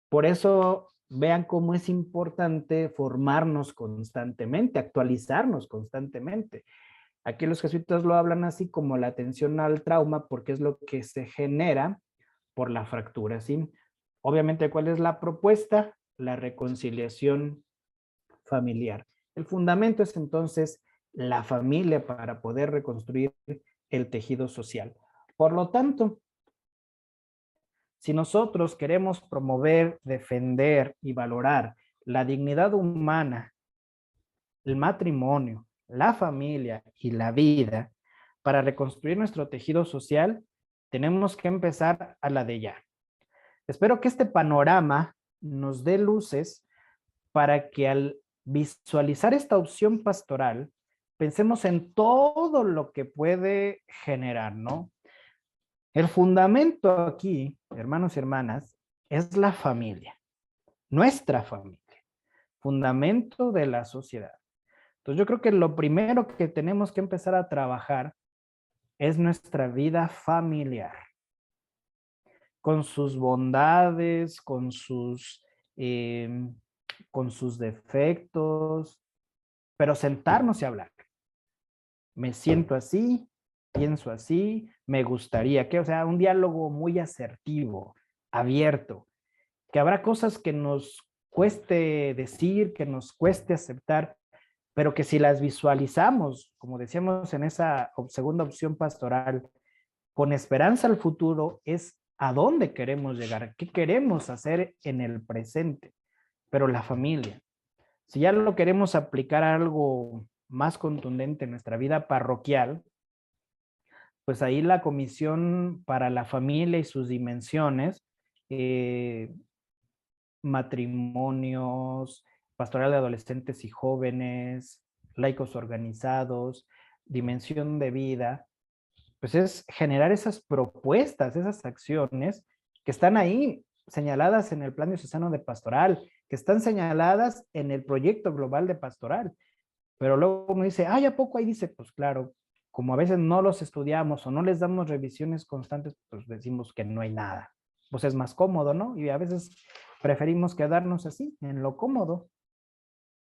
por eso vean cómo es importante formarnos constantemente, actualizarnos constantemente. Aquí los jesuitas lo hablan así como la atención al trauma, porque es lo que se genera por la fractura, ¿sí? Obviamente, ¿cuál es la propuesta? La reconciliación familiar. El fundamento es entonces la familia para poder reconstruir el tejido social. Por lo tanto, si nosotros queremos promover, defender y valorar la dignidad humana, el matrimonio, la familia y la vida, para reconstruir nuestro tejido social, tenemos que empezar a la de ya. Espero que este panorama nos dé luces para que al visualizar esta opción pastoral, pensemos en todo lo que puede generar, ¿no? El fundamento aquí, hermanos y hermanas, es la familia, nuestra familia, fundamento de la sociedad. Entonces yo creo que lo primero que tenemos que empezar a trabajar es nuestra vida familiar, con sus bondades, con sus defectos, pero sentarnos y hablar. Me siento así, pienso así, me gustaría que, o sea, un diálogo muy asertivo, abierto, que habrá cosas que nos cueste decir, que nos cueste aceptar, pero que si las visualizamos, como decíamos en esa segunda opción pastoral, con esperanza al futuro, es a dónde queremos llegar, qué queremos hacer en el presente. Pero la familia, si ya lo queremos aplicar a algo más contundente en nuestra vida parroquial, pues ahí la Comisión para la Familia y sus dimensiones, matrimonios, pastoral de adolescentes y jóvenes, laicos organizados, dimensión de vida, pues es generar esas propuestas, esas acciones que están ahí señaladas en el Plan Diocesano de Pastoral, que están señaladas en el Proyecto Global de Pastoral. Pero luego uno dice, ay, ¿a poco ahí dice? Pues claro, como a veces no los estudiamos o no les damos revisiones constantes, pues decimos que no hay nada. Pues es más cómodo, ¿no? Y a veces preferimos quedarnos así, en lo cómodo.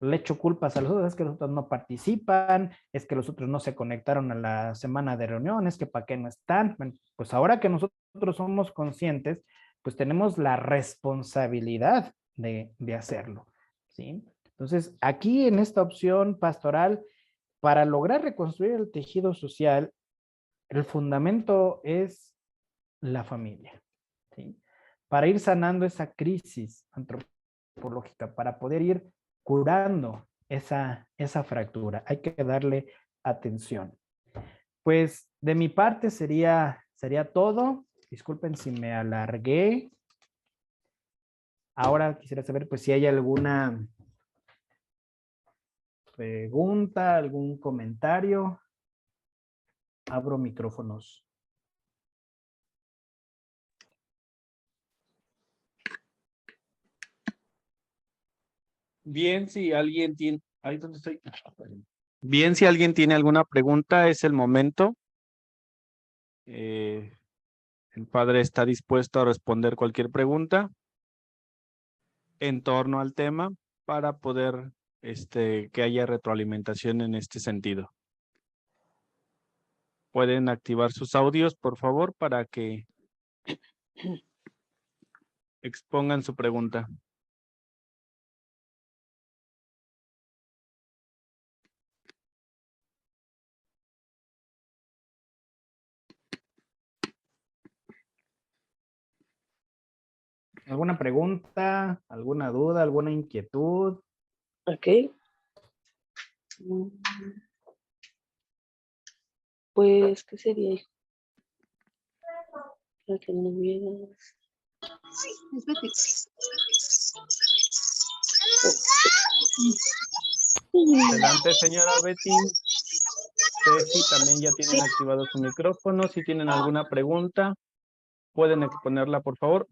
Le echo culpas a los otros, es que los otros no participan, es que los otros no se conectaron a la semana de reuniones, que para qué no están. Bueno, pues ahora que nosotros somos conscientes, pues tenemos la responsabilidad de hacerlo, ¿sí? Entonces, aquí en esta opción pastoral, para lograr reconstruir el tejido social, el fundamento es la familia, ¿sí? Para ir sanando esa crisis antropológica, para poder ir curando esa fractura. Hay que darle atención. Pues de mi parte sería todo. Disculpen si me alargué. Ahora quisiera saber pues si hay alguna pregunta, algún comentario. Abro micrófonos. Bien, si alguien tiene... Ahí donde estoy. Bien, si alguien tiene alguna pregunta, es el momento. El padre está dispuesto a responder cualquier pregunta en torno al tema para poder que haya retroalimentación en este sentido. Pueden activar sus audios, por favor, para que expongan su pregunta. ¿Alguna pregunta, alguna duda, alguna inquietud? Ok. Pues, ¿qué sería, hijo? Para que no hubiera... Adelante, señora Betty. Ceci, también ya tienen activado su micrófono. Si tienen alguna pregunta, pueden exponerla, por favor.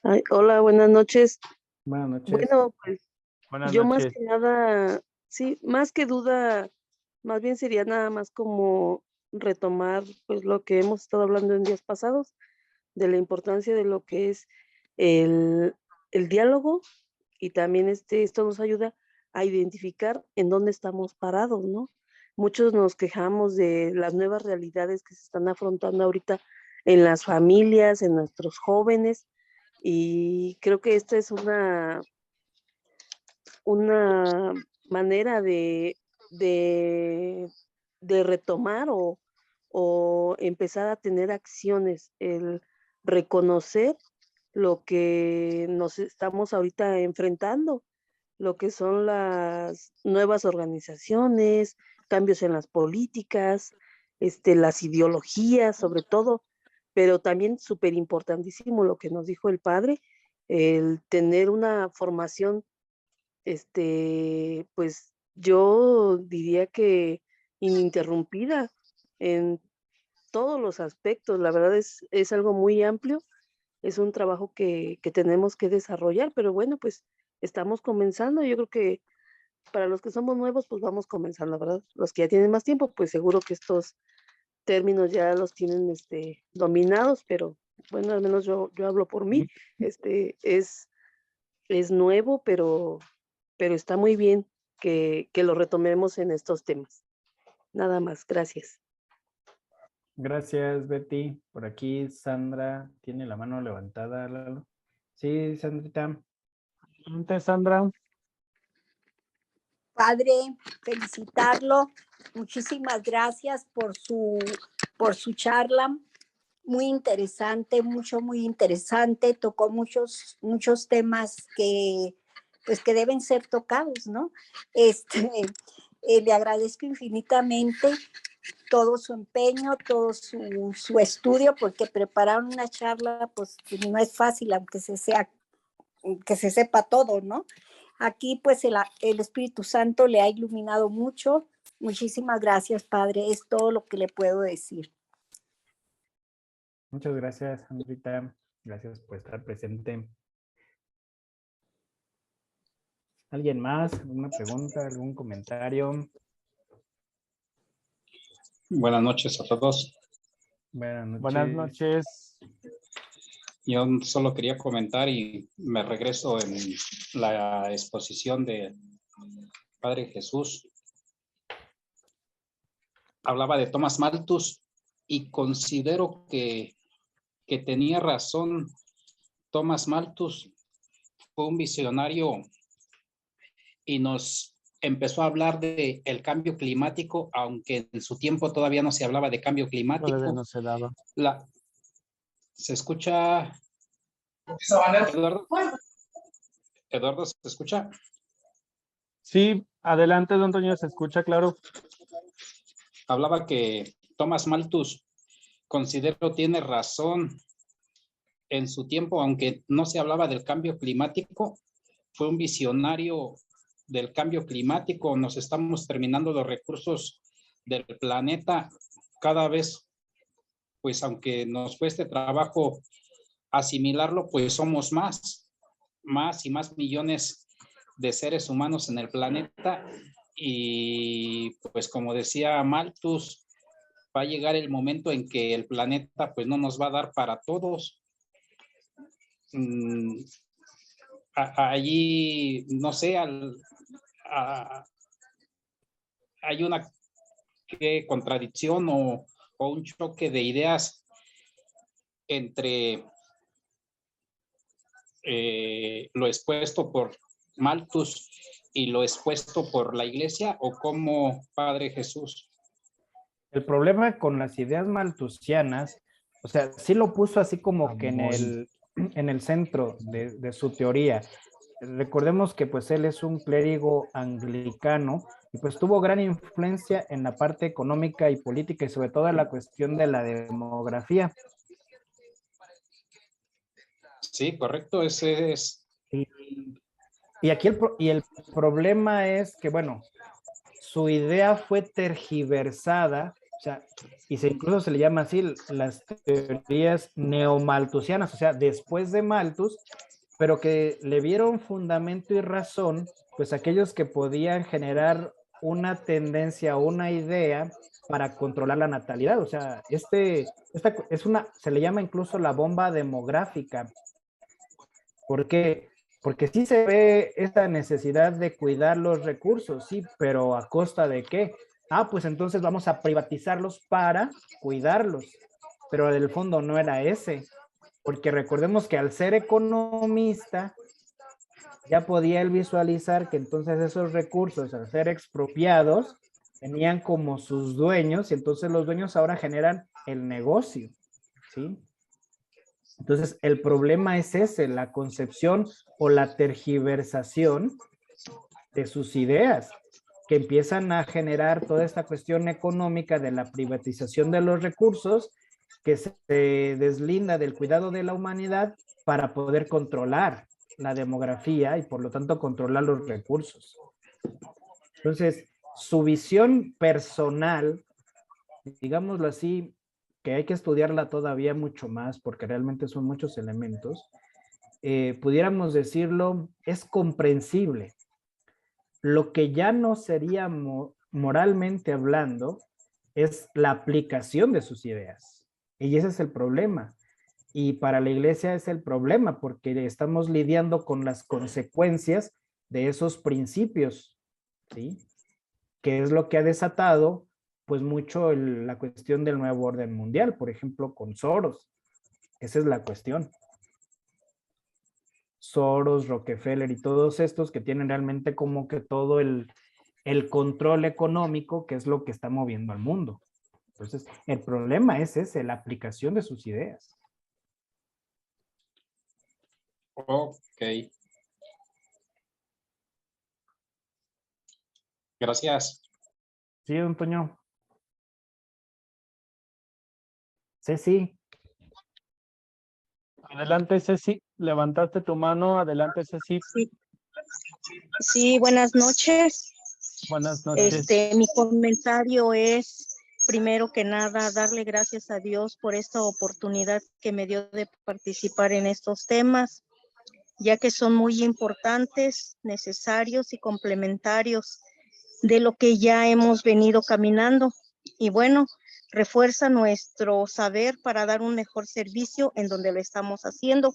Ay, hola, buenas noches. Buenas noches. Bueno, pues Buenas yo más noches. que nada, sí, más que duda, más bien sería nada más como retomar pues lo que hemos estado hablando en días pasados, de la importancia de lo que es el, el diálogo, y también esto nos ayuda a identificar en dónde estamos parados, ¿no? Muchos nos quejamos de las nuevas realidades que se están afrontando ahorita en las familias, en nuestros jóvenes, y creo que esta es una manera de retomar o empezar a tener acciones, el reconocer lo que nos estamos ahorita enfrentando, lo que son las nuevas organizaciones, cambios en las políticas, las ideologías sobre todo, pero también súper importantísimo lo que nos dijo el padre, el tener una formación, pues yo diría que ininterrumpida en todos los aspectos. La verdad es algo muy amplio, es un trabajo que tenemos que desarrollar, pero bueno, pues estamos comenzando. Yo creo que para los que somos nuevos, pues vamos comenzando, ¿verdad? Los que ya tienen más tiempo, pues seguro que estos términos ya los tienen dominados, pero bueno, al menos yo hablo por mí. Es nuevo, pero está muy bien que lo retomemos en estos temas. Nada más, gracias. Gracias, Betty. Por aquí Sandra tiene la mano levantada, Lalo. Sí, Sandrita. Adelante, Sandra. Padre, felicitarlo. Muchísimas gracias por su charla. Muy interesante, muy interesante. Tocó muchos temas que deben ser tocados, ¿no? Le agradezco infinitamente todo su empeño, todo su estudio, porque preparar una charla, pues no es fácil, aunque se sepa todo, ¿no? Aquí, pues, el Espíritu Santo le ha iluminado mucho. Muchísimas gracias, Padre. Es todo lo que le puedo decir. Muchas gracias, Sandrita. Gracias por estar presente. ¿Alguien más? ¿Alguna pregunta? ¿Algún comentario? Buenas noches a todos. Buenas noches. Buenas noches. Yo solo quería comentar y me regreso en la exposición de Padre Jesús. Hablaba de Thomas Malthus y considero que tenía razón. Thomas Malthus fue un visionario y nos empezó a hablar de el cambio climático, aunque en su tiempo todavía no se hablaba de cambio climático. Todavía no se daba. ¿Se escucha? Eduardo. Eduardo, ¿se escucha? Sí, adelante, don Toño, se escucha claro. Hablaba que Thomas Malthus, considero, tiene razón. En su tiempo, aunque no se hablaba del cambio climático, fue un visionario del cambio climático. Nos estamos terminando los recursos del planeta cada vez, pues aunque nos cueste trabajo asimilarlo, pues somos más y más millones de seres humanos en el planeta. Y pues como decía Malthus, va a llegar el momento en que el planeta pues no nos va a dar para todos. Allí, no sé, hay una contradicción o un choque de ideas entre lo expuesto por Malthus y lo expuesto por la iglesia, o cómo, Padre Jesús. El problema con las ideas malthusianas, o sea, sí lo puso así como que en el centro de su teoría. Recordemos que pues él es un clérigo anglicano y pues tuvo gran influencia en la parte económica y política y sobre todo en la cuestión de la demografía. Sí, correcto, ese es. Y aquí el problema es que, bueno, su idea fue tergiversada, o sea, incluso se le llama así las teorías neomalthusianas, o sea, después de Malthus, pero que le vieron fundamento y razón, pues aquellos que podían generar una tendencia, una idea para controlar la natalidad. O sea, esta es se le llama incluso la bomba demográfica. ¿Por qué? Porque sí se ve esta necesidad de cuidar los recursos, sí, pero ¿a costa de qué? Ah, pues entonces vamos a privatizarlos para cuidarlos. Pero el fondo no era ese, porque recordemos que al ser economista, ya podía él visualizar que entonces esos recursos, al ser expropiados, tenían como sus dueños, y entonces los dueños ahora generan el negocio, ¿sí? Entonces, el problema es ese, la concepción o la tergiversación de sus ideas, que empiezan a generar toda esta cuestión económica de la privatización de los recursos, que se deslinda del cuidado de la humanidad para poder controlar la demografía y por lo tanto controlar los recursos. Entonces, su visión personal, digámoslo así, que hay que estudiarla todavía mucho más porque realmente son muchos elementos, pudiéramos decirlo, es comprensible. Lo que ya no sería moralmente hablando es la aplicación de sus ideas. Y ese es el problema. Y para la iglesia es el problema porque estamos lidiando con las consecuencias de esos principios, ¿sí? Que es lo que ha desatado pues mucho la cuestión del nuevo orden mundial, por ejemplo, con Soros. Esa es la cuestión. Soros, Rockefeller y todos estos que tienen realmente como que todo el control económico, que es lo que está moviendo al mundo. Entonces, el problema es ese, la aplicación de sus ideas. Ok. Gracias. Sí, don Toño. Ceci. Adelante, Ceci. Levantaste tu mano. Adelante, Ceci. Sí, buenas noches. Buenas noches. Mi comentario es, primero que nada, darle gracias a Dios por esta oportunidad que me dio de participar en estos temas, ya que son muy importantes, necesarios y complementarios de lo que ya hemos venido caminando. Y bueno, refuerza nuestro saber para dar un mejor servicio en donde lo estamos haciendo.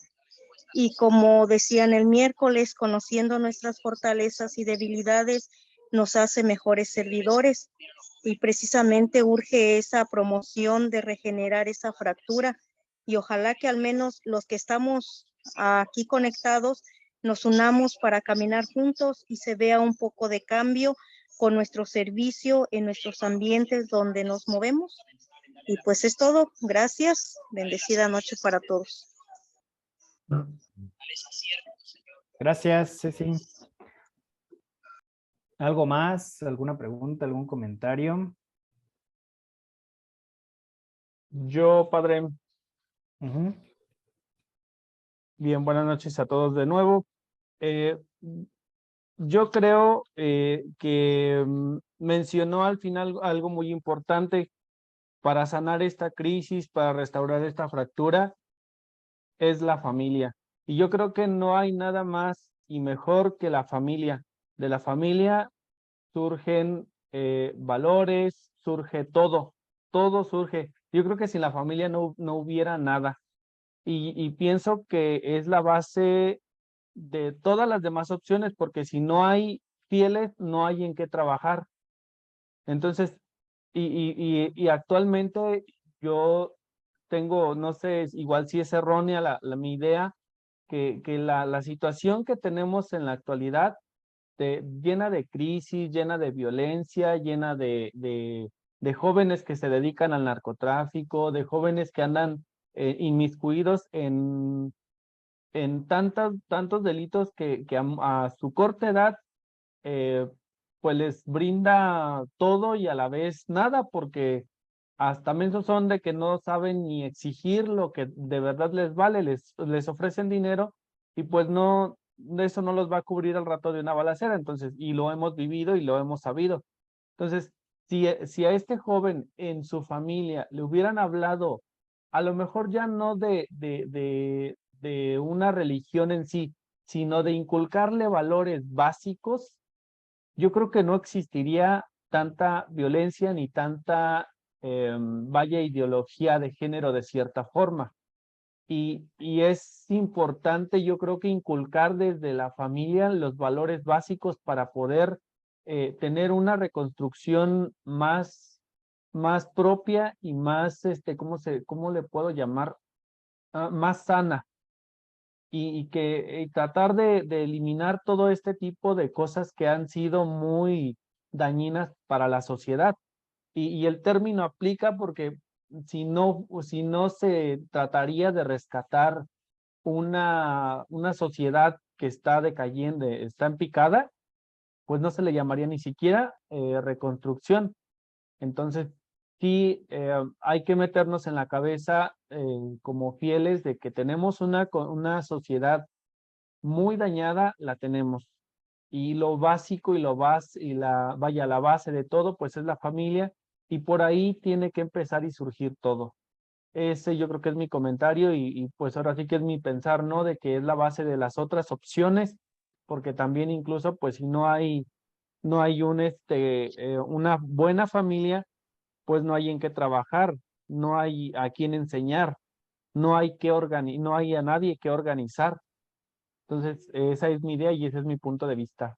Y como decían el miércoles, conociendo nuestras fortalezas y debilidades, nos hace mejores servidores. Y precisamente urge esa promoción de regenerar esa fractura. Y ojalá que al menos los que estamos aquí conectados nos unamos para caminar juntos y se vea un poco de cambio con nuestro servicio en nuestros ambientes donde nos movemos. Y pues es todo. Gracias. Bendecida noche para todos. Gracias, Ceci. ¿Algo más? ¿Alguna pregunta? ¿Algún comentario? Yo, padre. Bien, buenas noches a todos de nuevo. Yo creo que mencionó al final algo muy importante para sanar esta crisis, para restaurar esta fractura, es la familia. Y yo creo que no hay nada más y mejor que la familia. De la familia surgen valores, surge todo. todo surge. Yo creo que sin la familia no hubiera nada. Y pienso que es la base de todas las demás opciones, porque si no hay fieles, no hay en qué trabajar. Entonces, y actualmente yo tengo, no sé, igual si es errónea mi idea, que la situación que tenemos en la actualidad, llena de crisis, llena de violencia, llena de jóvenes que se dedican al narcotráfico, de jóvenes que andan inmiscuidos en tantos delitos que a su corta edad eh, pues les brinda todo y a la vez nada, porque hasta mensos son de que no saben ni exigir lo que de verdad les vale, les ofrecen dinero y pues no, eso no los va a cubrir al rato de una balacera. Entonces, y lo hemos vivido y lo hemos sabido. Entonces, si a este joven en su familia le hubieran hablado, a lo mejor ya no de una religión en sí, sino de inculcarle valores básicos, yo creo que no existiría tanta violencia ni tanta, vaya, ideología de género de cierta forma. Y es importante, yo creo que inculcar desde la familia los valores básicos para poder tener una reconstrucción más propia y más, ¿cómo le puedo llamar? Más sana. Y tratar de eliminar todo este tipo de cosas que han sido muy dañinas para la sociedad. Y el término aplica porque si no se trataría de rescatar una sociedad que está decayendo, está en picada, pues no se le llamaría ni siquiera reconstrucción. Entonces, sí, hay que meternos en la cabeza como fieles de que tenemos una sociedad muy dañada, la tenemos. Y lo básico y la base de todo, pues es la familia, y por ahí tiene que empezar y surgir todo. Ese yo creo que es mi comentario y pues ahora sí que es mi pensar, ¿no? De que es la base de las otras opciones, porque también incluso pues si no hay una buena familia, pues no hay en qué trabajar, no hay a quién enseñar, no hay a nadie que organizar. Entonces, esa es mi idea y ese es mi punto de vista.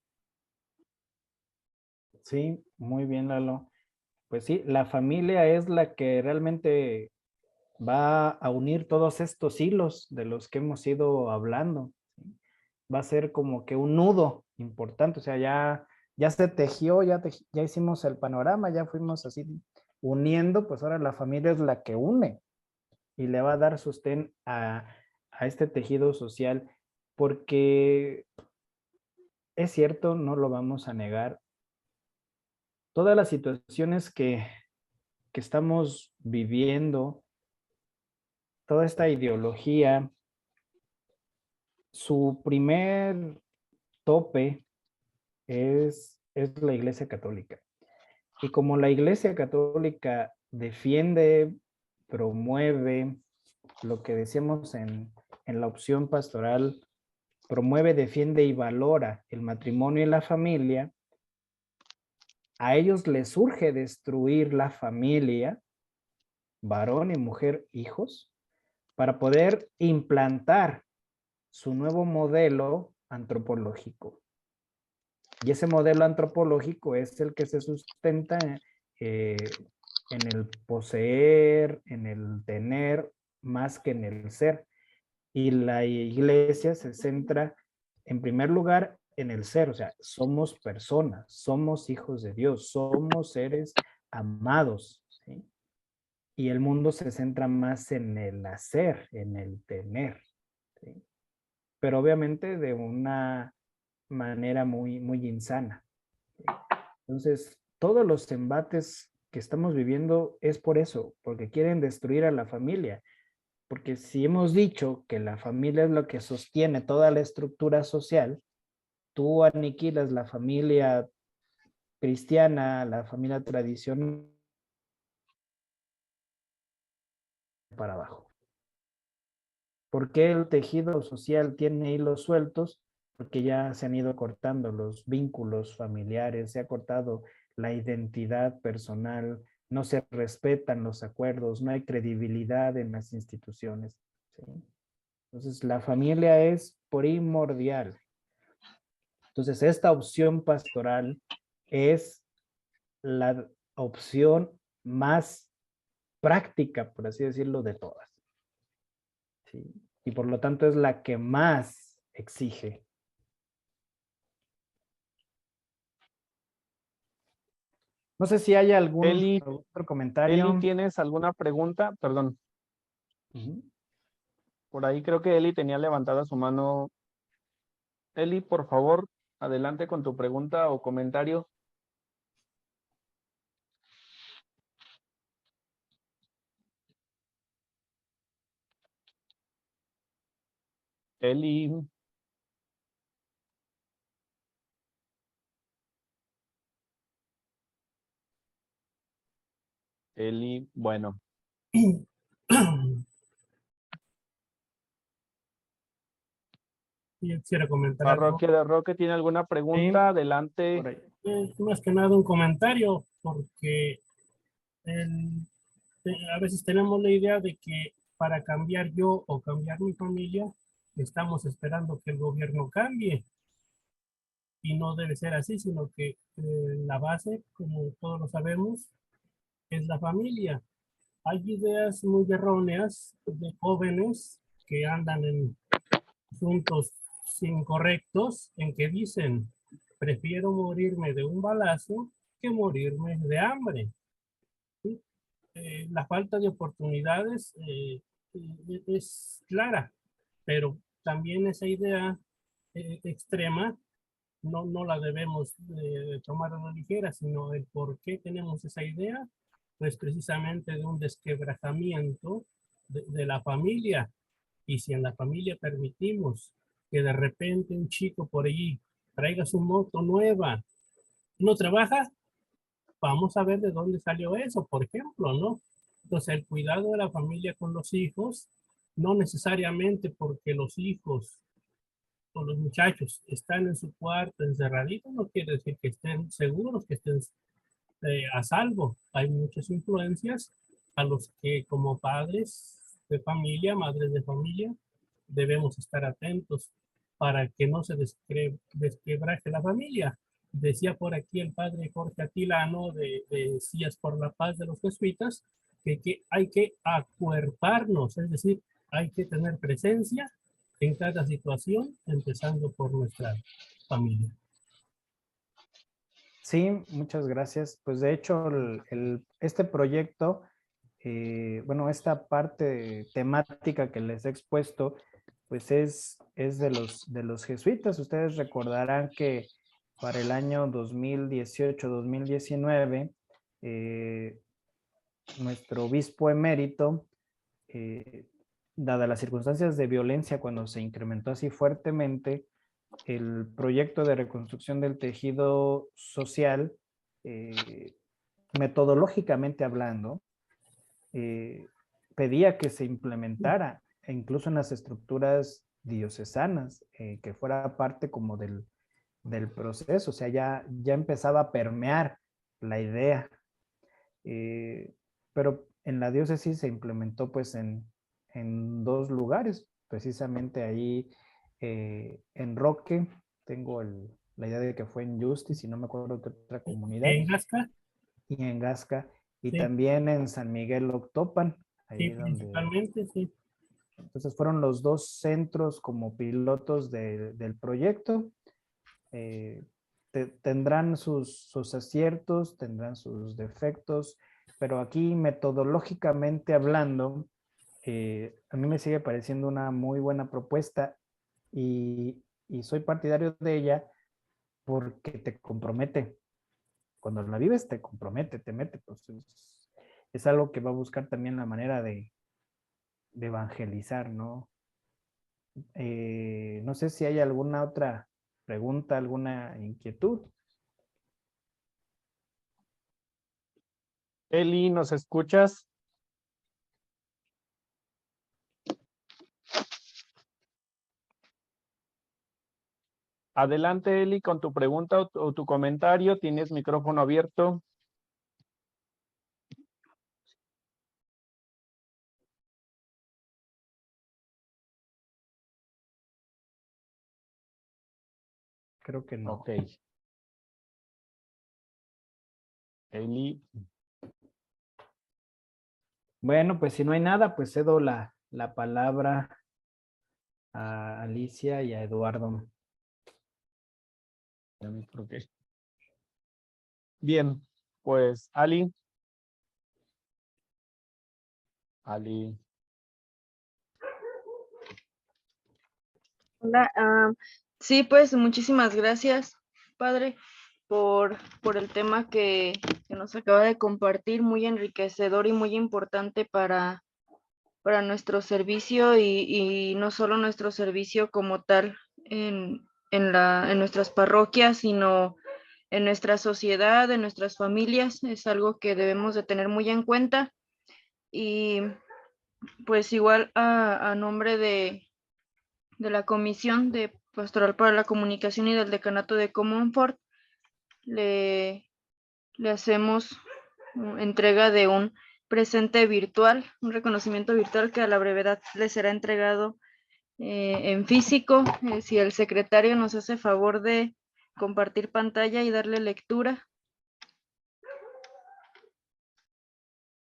Sí, muy bien, Lalo. Pues sí, la familia es la que realmente va a unir todos estos hilos de los que hemos ido hablando. ¿Sí? Va a ser como que un nudo importante, o sea, ya se tejió, ya hicimos el panorama, ya fuimos así uniendo, pues ahora la familia es la que une y le va a dar sostén a este tejido social, porque es cierto, no lo vamos a negar, todas las situaciones que estamos viviendo, toda esta ideología, su primer tope es la Iglesia Católica. Y como la Iglesia Católica defiende, promueve lo que decíamos en la opción pastoral, promueve, defiende y valora el matrimonio y la familia, a ellos les surge destruir la familia, varón y mujer, hijos, para poder implantar su nuevo modelo antropológico. Y ese modelo antropológico es el que se sustenta en el poseer, en el tener, más que en el ser. Y la iglesia se centra, en primer lugar, en el ser. O sea, somos personas, somos hijos de Dios, somos seres amados, ¿sí? Y el mundo se centra más en el hacer, en el tener, ¿sí? Pero obviamente de una manera muy, muy insana. Entonces, todos los embates que estamos viviendo es por eso, porque quieren destruir a la familia. Porque si hemos dicho que la familia es lo que sostiene toda la estructura social, tú aniquilas la familia cristiana, la familia tradicional para abajo. ¿Por qué el tejido social tiene hilos sueltos? Porque ya se han ido cortando los vínculos familiares, se ha cortado la identidad personal, no se respetan los acuerdos, no hay credibilidad en las instituciones. ¿Sí? Entonces, la familia es primordial. Entonces, esta opción pastoral es la opción más práctica, por así decirlo, de todas. ¿Sí? Y por lo tanto es la que más exige. No sé si hay algún Eli, otro comentario. Eli, ¿tienes alguna pregunta? Perdón. Ujú. Por ahí creo que Eli tenía levantada su mano. Eli, por favor, adelante con tu pregunta o comentario. Eli. Eli, bueno. Yo quisiera comentar algo. Parroquia de Roque, ¿tiene alguna pregunta? Adelante. Más que nada un comentario, porque a veces tenemos la idea de que para cambiar yo o cambiar mi familia, estamos esperando que el gobierno cambie. Y no debe ser así, sino que la base, como todos lo sabemos, es la familia. Hay ideas muy erróneas de jóvenes que andan en asuntos incorrectos en que dicen, prefiero morirme de un balazo que morirme de hambre. ¿Sí? La falta de oportunidades es clara, pero también esa idea extrema no la debemos tomar a la ligera, sino el por qué tenemos esa idea, pues precisamente de un desquebrajamiento de la familia. Y si en la familia permitimos que de repente un chico por allí traiga su moto nueva, no trabaja, vamos a ver de dónde salió eso, por ejemplo, ¿no? Entonces, el cuidado de la familia con los hijos, no necesariamente porque los hijos o los muchachos están en su cuarto encerraditos, no quiere decir que estén seguros, que estén a salvo. Hay muchas influencias a los que como padres de familia, madres de familia, debemos estar atentos para que no se desquebraje la familia. Decía por aquí el padre Jorge Atilano de Sillas por la Paz de los Jesuitas, que hay que acuerparnos, es decir, hay que tener presencia en cada situación, empezando por nuestra familia. Sí, muchas gracias. Pues de hecho, este proyecto, bueno, esta parte temática que les he expuesto, pues es de los jesuitas. Ustedes recordarán que para el año 2018-2019, nuestro obispo emérito, dadas las circunstancias de violencia cuando se incrementó así fuertemente, el proyecto de reconstrucción del tejido social, metodológicamente hablando, pedía que se implementara, e incluso en las estructuras diocesanas, que fuera parte como del proceso, o sea, ya empezaba a permear la idea. Pero en la diócesis se implementó pues en 2 lugares, precisamente ahí en Roque, tengo la idea de que fue en Justice y no me acuerdo qué otra comunidad. ¿En Gasca? Y en Gasca, y Sí. también en San Miguel Octopan. Ahí Sí, principalmente, sí. Entonces fueron los 2 centros como pilotos del proyecto. Tendrán sus aciertos, tendrán sus defectos, pero aquí metodológicamente hablando, a mí me sigue pareciendo una muy buena propuesta y soy partidario de ella porque te compromete. Cuando la vives te compromete, te mete, pues es algo que va a buscar también la manera de evangelizar, ¿no? No sé si hay alguna otra pregunta, alguna inquietud. Eli, ¿nos escuchas? Adelante, Eli, con tu pregunta o tu comentario. Tienes micrófono abierto. Creo que no. Ok. Eli, Bueno, pues si no hay nada, pues cedo la palabra a Alicia y a Eduardo. ya me equivoqué. Bien, pues Ali. Ali. Hola, sí, pues muchísimas gracias, padre, por el tema que nos acaba de compartir, muy enriquecedor y muy importante para nuestro servicio y no solo nuestro servicio como tal en nuestras parroquias, sino en nuestra sociedad, en nuestras familias. Es algo que debemos de tener muy en cuenta y pues igual a nombre de la Comisión de Pastoral para la Comunicación y del Decanato de Comonfort, le hacemos entrega de un presente virtual, un reconocimiento virtual que a la brevedad le será entregado en físico. Si el secretario nos hace favor de compartir pantalla y darle lectura.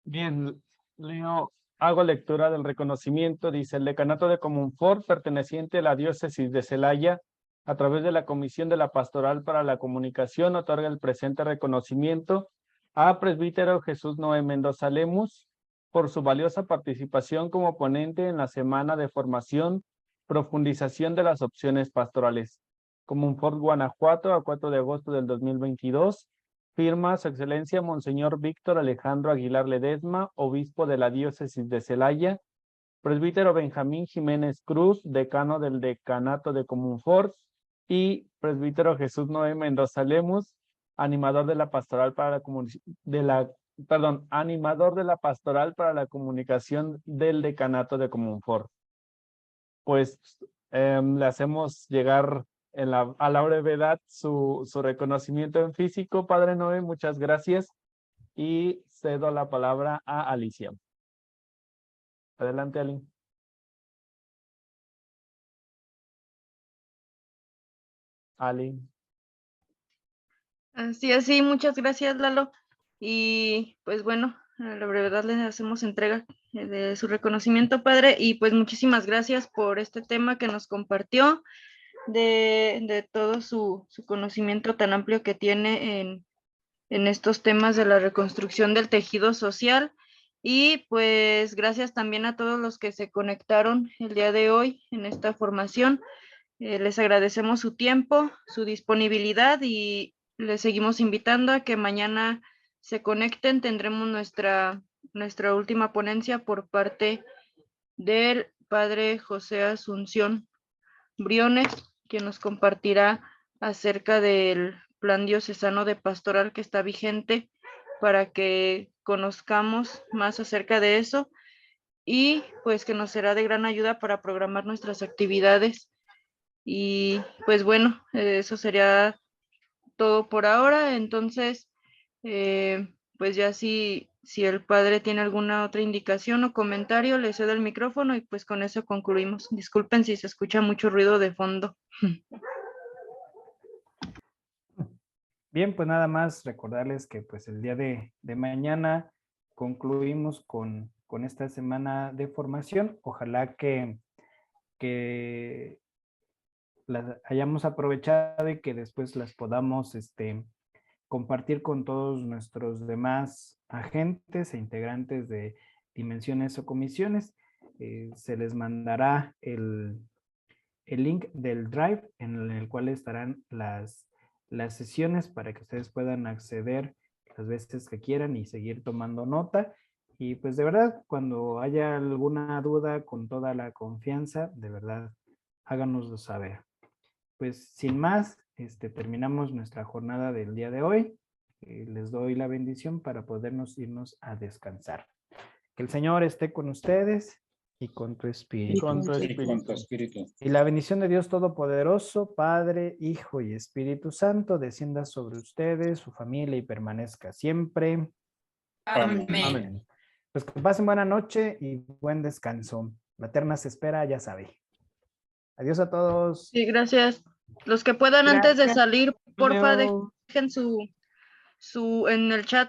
Bien, Leo, hago lectura del reconocimiento. Dice: el Decanato de Comonfort, perteneciente a la Diócesis de Celaya, a través de la Comisión de la Pastoral para la Comunicación, otorga el presente reconocimiento a Presbítero Jesús Noé Mendoza Lemus por su valiosa participación como ponente en la Semana de Formación, Profundización de las Opciones Pastorales. Comonfort, Guanajuato, a 4 de agosto del 2022. Firma Su Excelencia Monseñor Víctor Alejandro Aguilar Ledesma, obispo de la Diócesis de Celaya. Presbítero Benjamín Jiménez Cruz, decano del Decanato de Comonfort. Y Presbítero Jesús Noé Mendoza Lemus, animador de la Pastoral para la animador de la Pastoral para la Comunicación del Decanato de Comonfort. Pues le hacemos llegar a la brevedad su reconocimiento en físico. Padre Noé, muchas gracias. Y cedo la palabra a Alicia. Adelante, Ali. Ali. Así, muchas gracias, Lalo. Y pues bueno, a la brevedad les hacemos entrega de su reconocimiento, padre, y pues muchísimas gracias por este tema que nos compartió, de todo su conocimiento tan amplio que tiene en estos temas de la reconstrucción del tejido social. Y pues gracias también a todos los que se conectaron el día de hoy en esta formación. Les agradecemos su tiempo, su disponibilidad y les seguimos invitando a que mañana se conecten. Tendremos nuestra última ponencia por parte del padre José Asunción Briones, quien nos compartirá acerca del plan diocesano de pastoral que está vigente para que conozcamos más acerca de eso y pues que nos será de gran ayuda para programar nuestras actividades. Y pues bueno, eso sería todo por ahora. Entonces, pues ya si el padre tiene alguna otra indicación o comentario, le cedo el micrófono y pues con eso concluimos. Disculpen si se escucha mucho ruido de fondo. Bien, pues nada más recordarles que pues el día de mañana concluimos con esta semana de formación. Ojalá que las hayamos aprovechado y que después las podamos compartir con todos nuestros demás agentes e integrantes de dimensiones o comisiones. Se les mandará el link del Drive en el cual estarán las sesiones para que ustedes puedan acceder las veces que quieran y seguir tomando nota. Y pues de verdad, cuando haya alguna duda, con toda la confianza, de verdad, háganoslo saber. Pues sin más, terminamos nuestra jornada del día de hoy. Les doy la bendición para podernos irnos a descansar. Que el Señor esté con ustedes y con tu espíritu. Y con tu espíritu. Y la bendición de Dios Todopoderoso, Padre, Hijo y Espíritu Santo, descienda sobre ustedes, su familia y permanezca siempre. Amén. Amén. Pues que pasen buena noche y buen descanso. La eterna se espera, ya sabe. Adiós a todos. Sí, gracias. Los que puedan antes de Gracias, salir, porfa, Julio. dejen en el chat